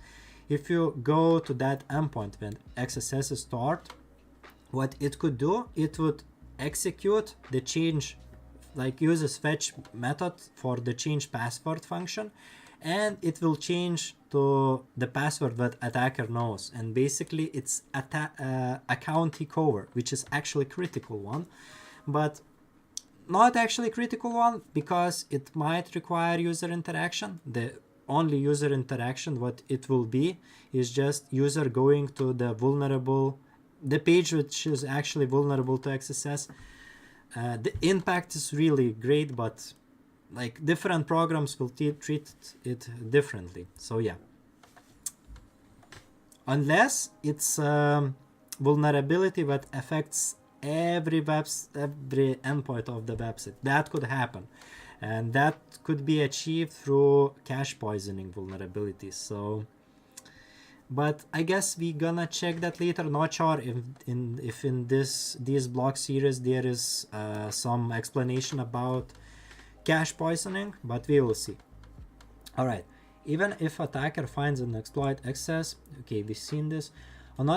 if you go to that endpoint when XSS is stored, what it could do, it would execute the change, like uses fetch method for the change password function, and it will change to the password that attacker knows, and basically it's account takeover, which is actually critical one, but not actually critical one because it might require user interaction. The only user interaction what it will be is just user going to the page which is actually vulnerable to XSS. The impact is really great, but like different programs will treat it differently. So yeah, unless it's vulnerability that affects every endpoint of the website, that could happen, and that could be achieved through cache poisoning vulnerabilities. So but I guess we gonna check that later. Not sure if in this blog series there is some explanation about cache poisoning, but we will see. All right, even if attacker finds an exploit access, okay, we've seen this. On the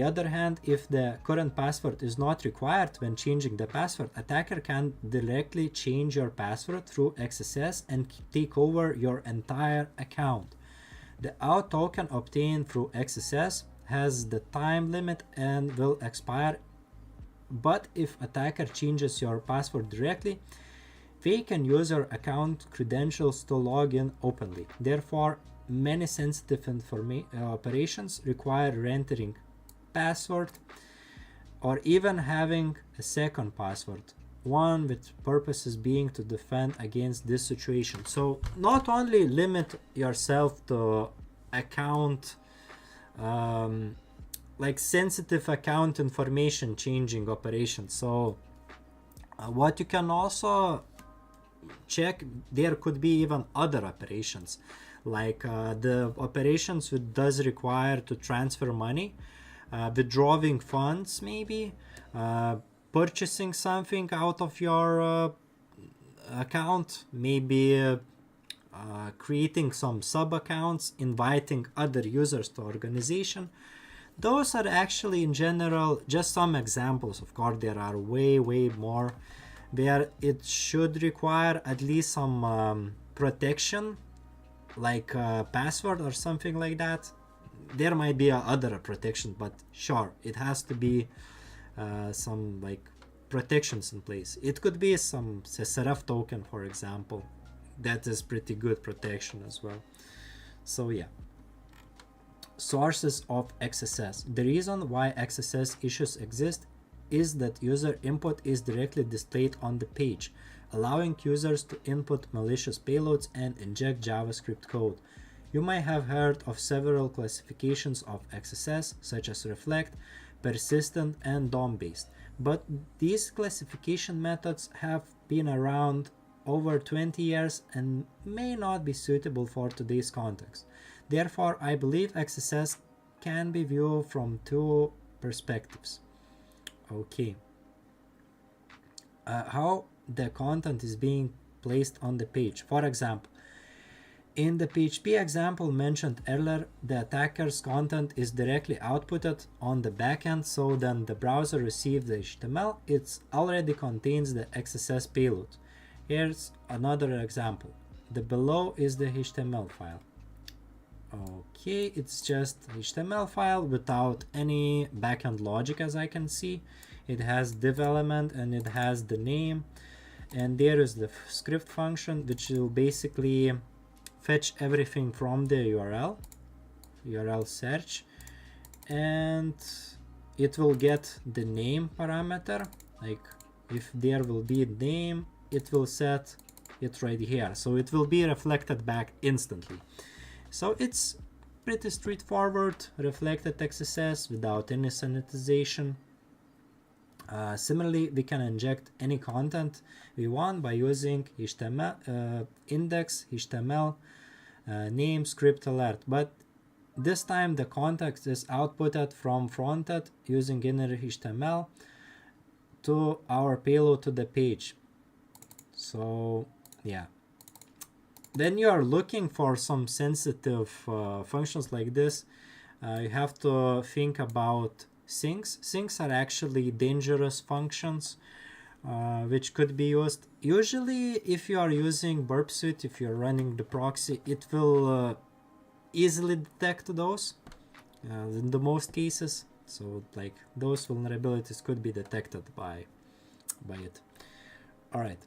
other hand, if the current password is not required when changing the password, attacker can directly change your password through XSS and take over your entire account. The auth token obtained through XSS has the time limit and will expire, but if attacker changes your password directly, they can use your account credentials to log in openly. Therefore, many sensitive operations require re-entering password or even having a second password, one with purposes being to defend against this situation. So not only limit yourself to account like sensitive account information changing operations. So what you can also check, there could be even other operations, like the operations which does require to transfer money, withdrawing funds, maybe purchasing something out of your account, maybe creating some sub accounts, inviting other users to organization. Those are actually in general just some examples. Of course, there are way more where it should require at least some protection, like password or something like that. There might be other protection, but sure, it has to be some like protections in place. It could be some serif token, for example. That is pretty good protection as well. So yeah. Sources of XSS. The reason why XSS issues exist is that user input is directly displayed on the page, allowing users to input malicious payloads and inject JavaScript code. You might have heard of several classifications of XSS, such as reflect, persistent, and DOM-based, but these classification methods have been around over 20 years and may not be suitable for today's context. Therefore, I believe XSS can be viewed from two perspectives. Okay. How the content is being placed on the page. For example, in the PHP example mentioned earlier, the attacker's content is directly outputted on the backend, so then the browser receives the HTML. It already contains the XSS payload. Here's another example. The below is the HTML file. Okay, it's just HTML file without any backend logic, as I can see. It has div element and it has the name, and there is the script function which will basically fetch everything from the URL search, and it will get the name parameter. Like if there will be a name, it will set it right here, so it will be reflected back instantly. So it's pretty straightforward, reflected XSS without any sanitization. Similarly, we can inject any content we want by using HTML index, HTML name, script alert, but this time the context is outputted from frontend using inner HTML to our payload to the page. So yeah. Then you are looking for some sensitive functions like this. You have to think about syncs. Syncs are actually dangerous functions which could be used. Usually, if you are using Burp Suite, if you're running the proxy, it will easily detect those in the most cases. So like those vulnerabilities could be detected by it. All right.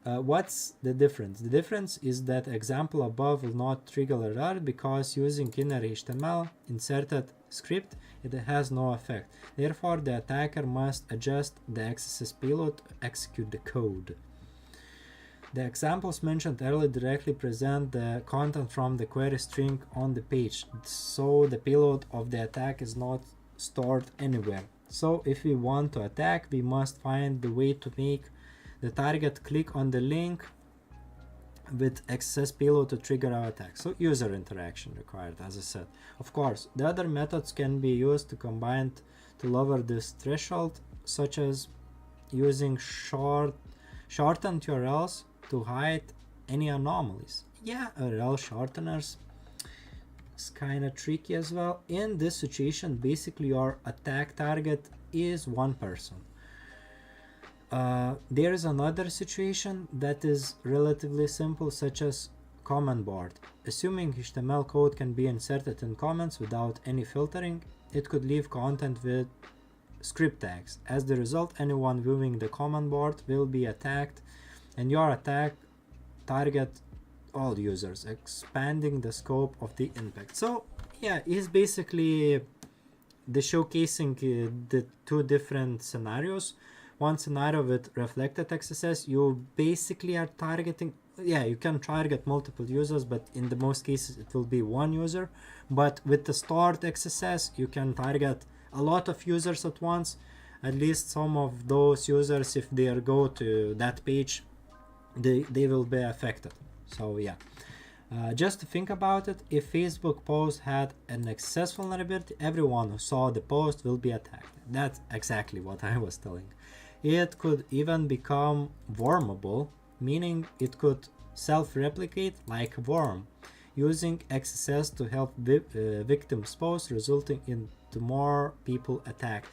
What's the difference? The difference is that example above will not trigger alert because using inner HTML inserted script, it has no effect. Therefore, the attacker must adjust the XSS payload to execute the code. The examples mentioned earlier directly present the content from the query string on the page, so the payload of the attack is not stored anywhere. So if we want to attack, we must find the way to make the target click on the link with XSS payload to trigger our attack. So user interaction required, as I said. Of course, the other methods can be used to combine to lower this threshold, such as using shortened URLs to hide any anomalies. Yeah, URL shorteners is kind of tricky as well. In this situation, basically your attack target is one person. There is another situation that is relatively simple, such as comment board. Assuming HTML code can be inserted in comments without any filtering, it could leave content with script tags. As the result, anyone viewing the comment board will be attacked, and your attack target all users, expanding the scope of the impact. So yeah, it's basically the showcasing the two different scenarios. one scenario with reflected XSS, you basically are targeting, yeah, you can target multiple users, but in the most cases it will be one user. But with the stored XSS, you can target a lot of users at once. At least some of those users, if they go to that page, they will be affected. So yeah. Just to think about it, if Facebook post had an XSS vulnerability, everyone who saw the post will be attacked. That's exactly what I was telling. It could even become wormable, meaning it could self-replicate like a worm, using XSS to help victims post, resulting into more people attacked.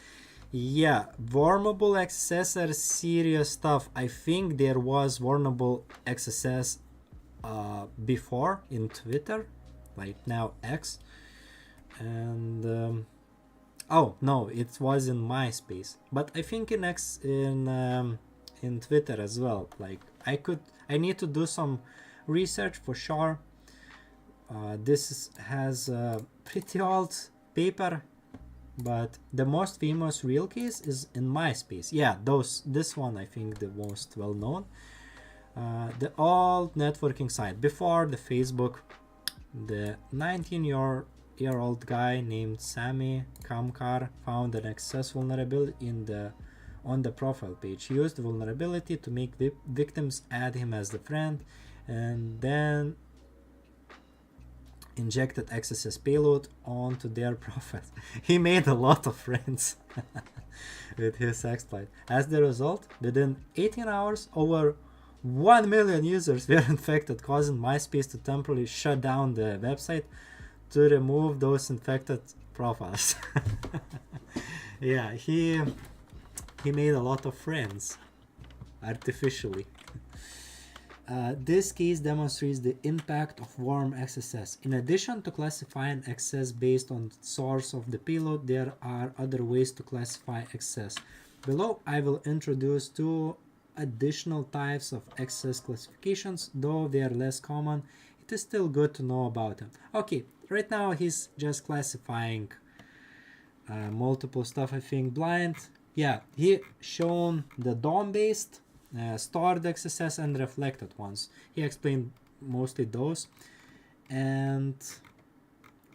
Yeah, wormable XSS are serious stuff. I think there was vulnerable XSS before in Twitter, like now X, and oh no, it was in MySpace, but I think in in Twitter as well. Like I need to do some research for sure. This has a pretty old paper, but the most famous real case is in MySpace. Yeah, this one I think the most well known. The old networking site before the Facebook, the 19-year-old guy named Sami Kamkar found an XSS vulnerability on the profile page. He used the vulnerability to make victims add him as the friend, and then injected XSS payload onto their profile. He made a lot of friends with his exploit. As the result, within 18 hours, over 1 million users were infected, causing MySpace to temporarily shut down the website to remove those infected profiles. Yeah, he made a lot of friends artificially. This case demonstrates the impact of warm XSS. In addition to classifying XSS based on source of the payload, there are other ways to classify XSS. Below, I will introduce two additional types of XSS classifications. Though they are less common, it is still good to know about them. Okay, right now he's just classifying multiple stuff, I think. Blind, yeah, he shown the DOM-based, stored XSS and reflected ones. He explained mostly those. And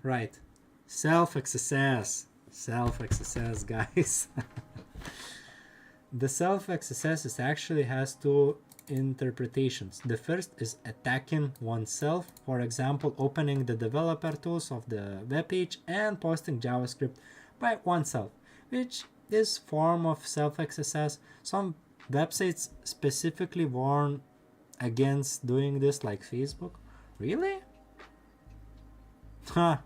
right, self-XSS, guys. The self-XSS is actually has two interpretations. The first is attacking oneself, for example, opening the developer tools of the web page and posting JavaScript by oneself, which is form of self-XSS. Some websites specifically warn against doing this, like Facebook. Really? Huh.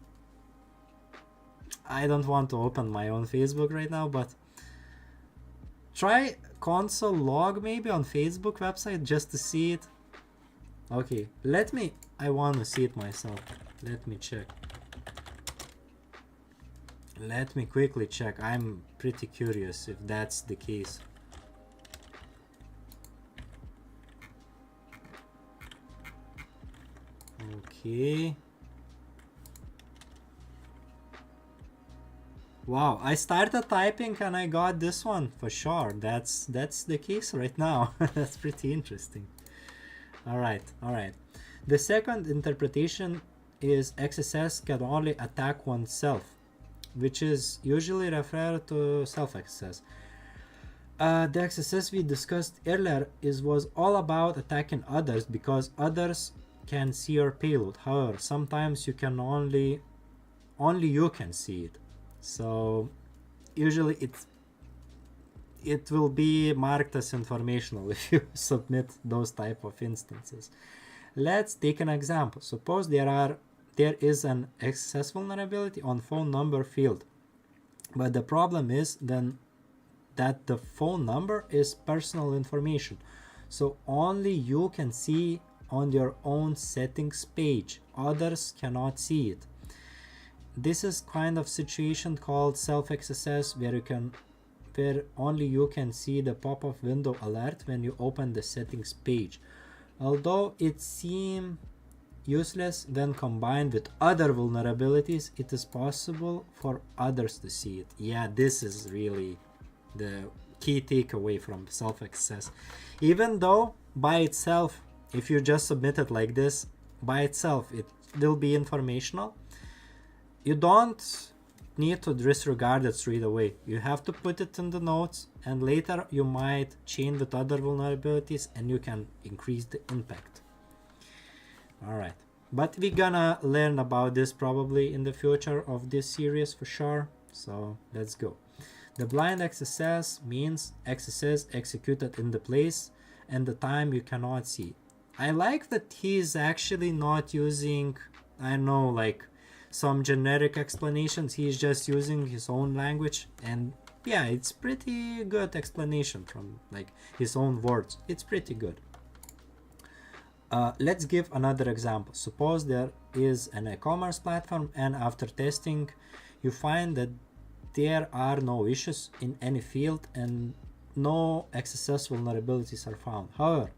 I don't want to open my own Facebook right now, but try console log maybe on Facebook website just to see it. Okay, I want to see it myself. Let me check. Let me quickly check. I'm pretty curious if that's the case. Okay. Wow, I started typing and I got this one for sure. That's the case right now. That's pretty interesting. All right. The second interpretation is XSS can only attack oneself, which is usually referred to self-XSS. The XSS we discussed earlier was all about attacking others because others can see your payload. However, sometimes you can only you can see it. So usually it will be marked as informational if you submit those type of instances. Let's take an example. Suppose there is an XSS vulnerability on phone number field, but the problem is then that the phone number is personal information, so only you can see on your own settings page. Others cannot see it. This is kind of situation called self-XSS, where only you can see the pop-up window alert when you open the settings page. Although it seems useless when combined with other vulnerabilities, it is possible for others to see it. Yeah, this is really the key takeaway from self-XSS. Even though by itself, if you just submit it like this, by itself, it will be informational. You don't need to disregard it straight away. You have to put it in the notes, and later you might chain with other vulnerabilities and you can increase the impact. All right, but we're gonna learn about this probably in the future of this series for sure. So let's go. The blind XSS means XSS executed in the place and the time you cannot see. I like that he's actually not using, I know, like some generic explanations. He's just using his own language, and yeah, it's pretty good explanation from like his own words. It's pretty good. Let's give another example. Suppose there is an e-commerce platform, and after testing you find that there are no issues in any field and no XSS vulnerabilities are found. However,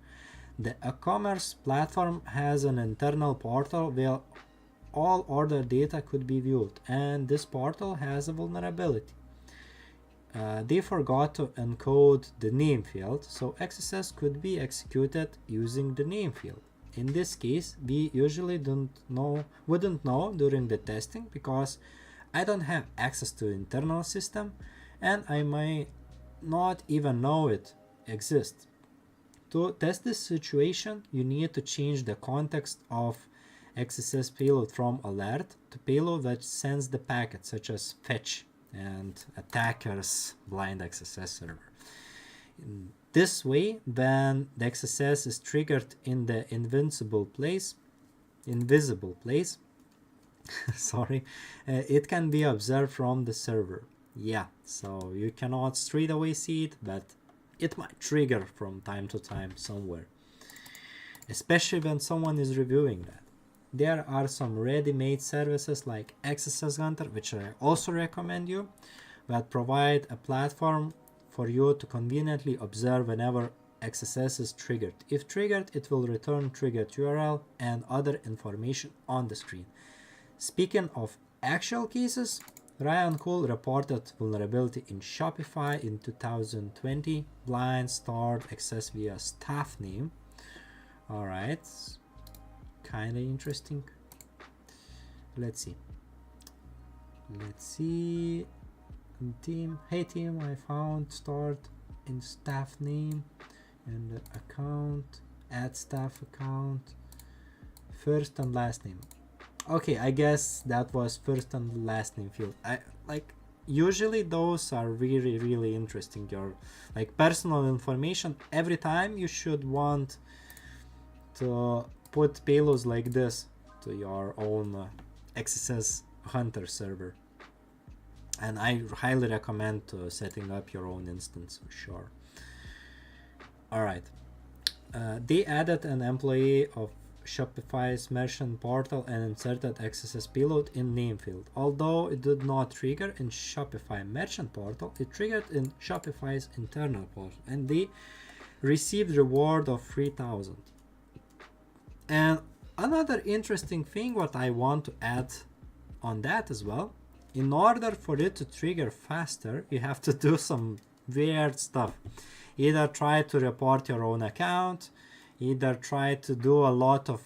the e-commerce platform has an internal portal where all order data could be viewed, and this portal has a vulnerability. They forgot to encode the name field, so XSS could be executed using the name field. In this case, we usually wouldn't know during the testing because I don't have access to the internal system, and I might not even know it exists. To test this situation, you need to change the context of XSS payload from alert to payload that sends the packet, such as fetch and attacker's blind XSS server. In this way, when the XSS is triggered in the invisible place, sorry, it can be observed from the server. Yeah, so you cannot straight away see it, but it might trigger from time to time somewhere, especially when someone is reviewing that. There are some ready-made services like XSS Hunter, which I also recommend you, that provide a platform for you to conveniently observe whenever XSS is triggered. If triggered, it will return triggered URL and other information on the screen. Speaking of actual cases, Ryan Cool reported vulnerability in Shopify in 2020. Blind stored access via staff name. Alright, kinda interesting. Let's see. Team, hey team, I found stored in staff name and the account, add staff account, first and last name. Okay, I guess that was first and last name field. I like usually those are really interesting. Your like personal information. Every time you should want to put payloads like this to your own XSS Hunter server, and I highly recommend setting up your own instance for sure. All right, they added an employee of Shopify's merchant portal and inserted XSS payload in name field. Although it did not trigger in Shopify merchant portal, it triggered in Shopify's internal portal, and they received reward of 3,000. And another interesting thing what I want to add on that as well, in order for it to trigger faster, you have to do some weird stuff. Either try to report your own account, either try to do a lot of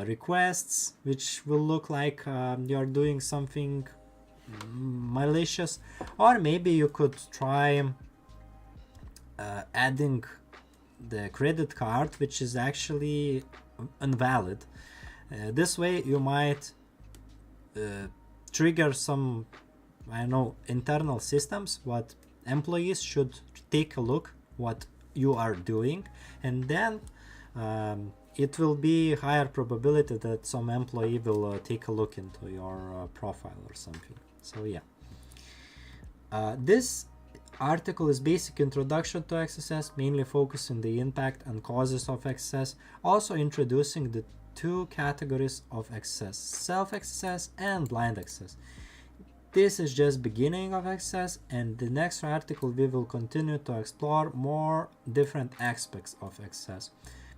requests, which will look like you're doing something malicious, or maybe you could try adding the credit card, which is actually invalid. This way you might trigger some, I don't know, internal systems what employees should take a look what you are doing, and then it will be higher probability that some employee will take a look into your profile or something. So yeah, this article is basic introduction to XSS, mainly focusing the impact and causes of XSS, also introducing the two categories of XSS, self-XSS and blind XSS. This is just beginning of XSS, and the next article we will continue to explore more different aspects of XSS.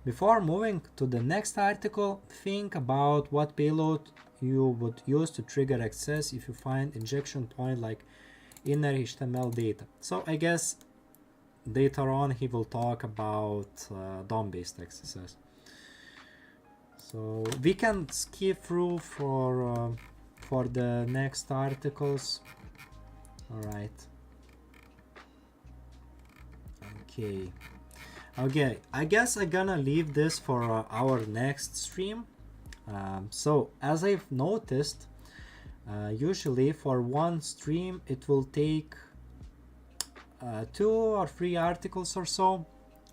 Before moving to the next article, think about what payload you would use to trigger XSS if you find injection point like inner HTML data. So I guess later on he will talk about DOM-based XSS. So we can skip through for the next articles. All right. Okay, I guess I'm gonna leave this for our next stream. So as I've noticed, usually for one stream it will take 2 or 3 articles or so.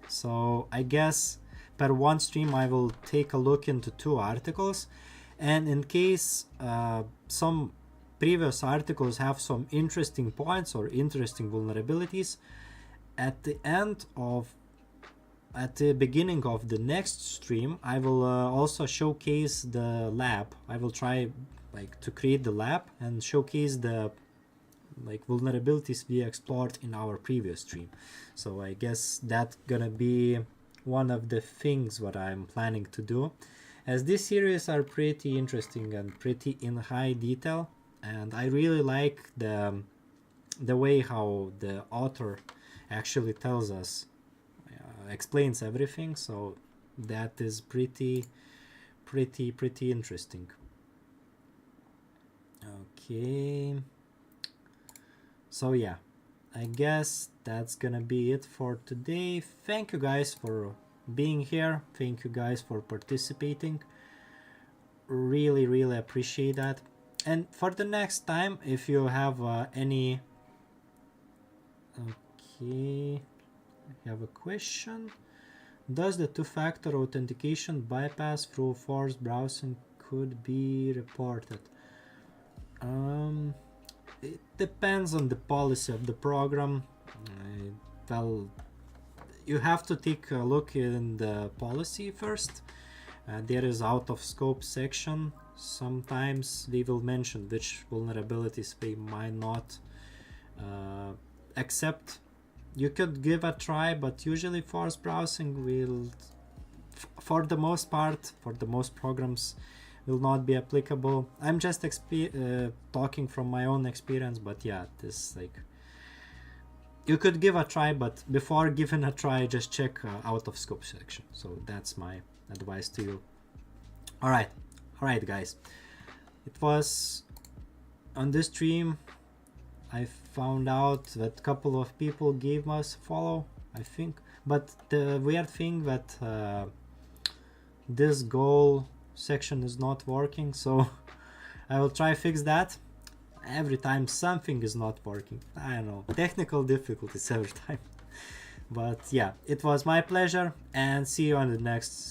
So I guess per one stream I will take a look into 2 articles, and in case some previous articles have some interesting points or interesting vulnerabilities, at the beginning of the next stream I will also showcase the lab. I will try to create the lab and showcase the vulnerabilities we explored in our previous stream. So I guess that's gonna be one of the things what I'm planning to do, as these series are pretty interesting and pretty in high detail, and I really like the way how the author actually tells us, explains everything. So that is pretty interesting. Okay, so yeah, I guess that's gonna be it for today. Thank you guys for being here. Thank you guys for participating. Really appreciate that. And for the next time, if you have any... Okay, I have a question. Does the two-factor authentication bypass through forced browsing could be reported? It depends on the policy of the program. Well, you have to take a look in the policy first. There is out of scope section. Sometimes they will mention which vulnerabilities they might not accept. You could give a try, but usually forced browsing will, for the most part, for the most programs, will not be applicable. I'm just talking from my own experience, but yeah, this you could give a try, but before giving a try, just check out of scope section. So that's my advice to you. All right, guys. It was on this stream. I found out that a couple of people gave us a follow, I think. But the weird thing that this goal section is not working, so I will try fix that. Every time something is not working. I don't know, technical difficulties every time. But yeah, it was my pleasure, and see you on the next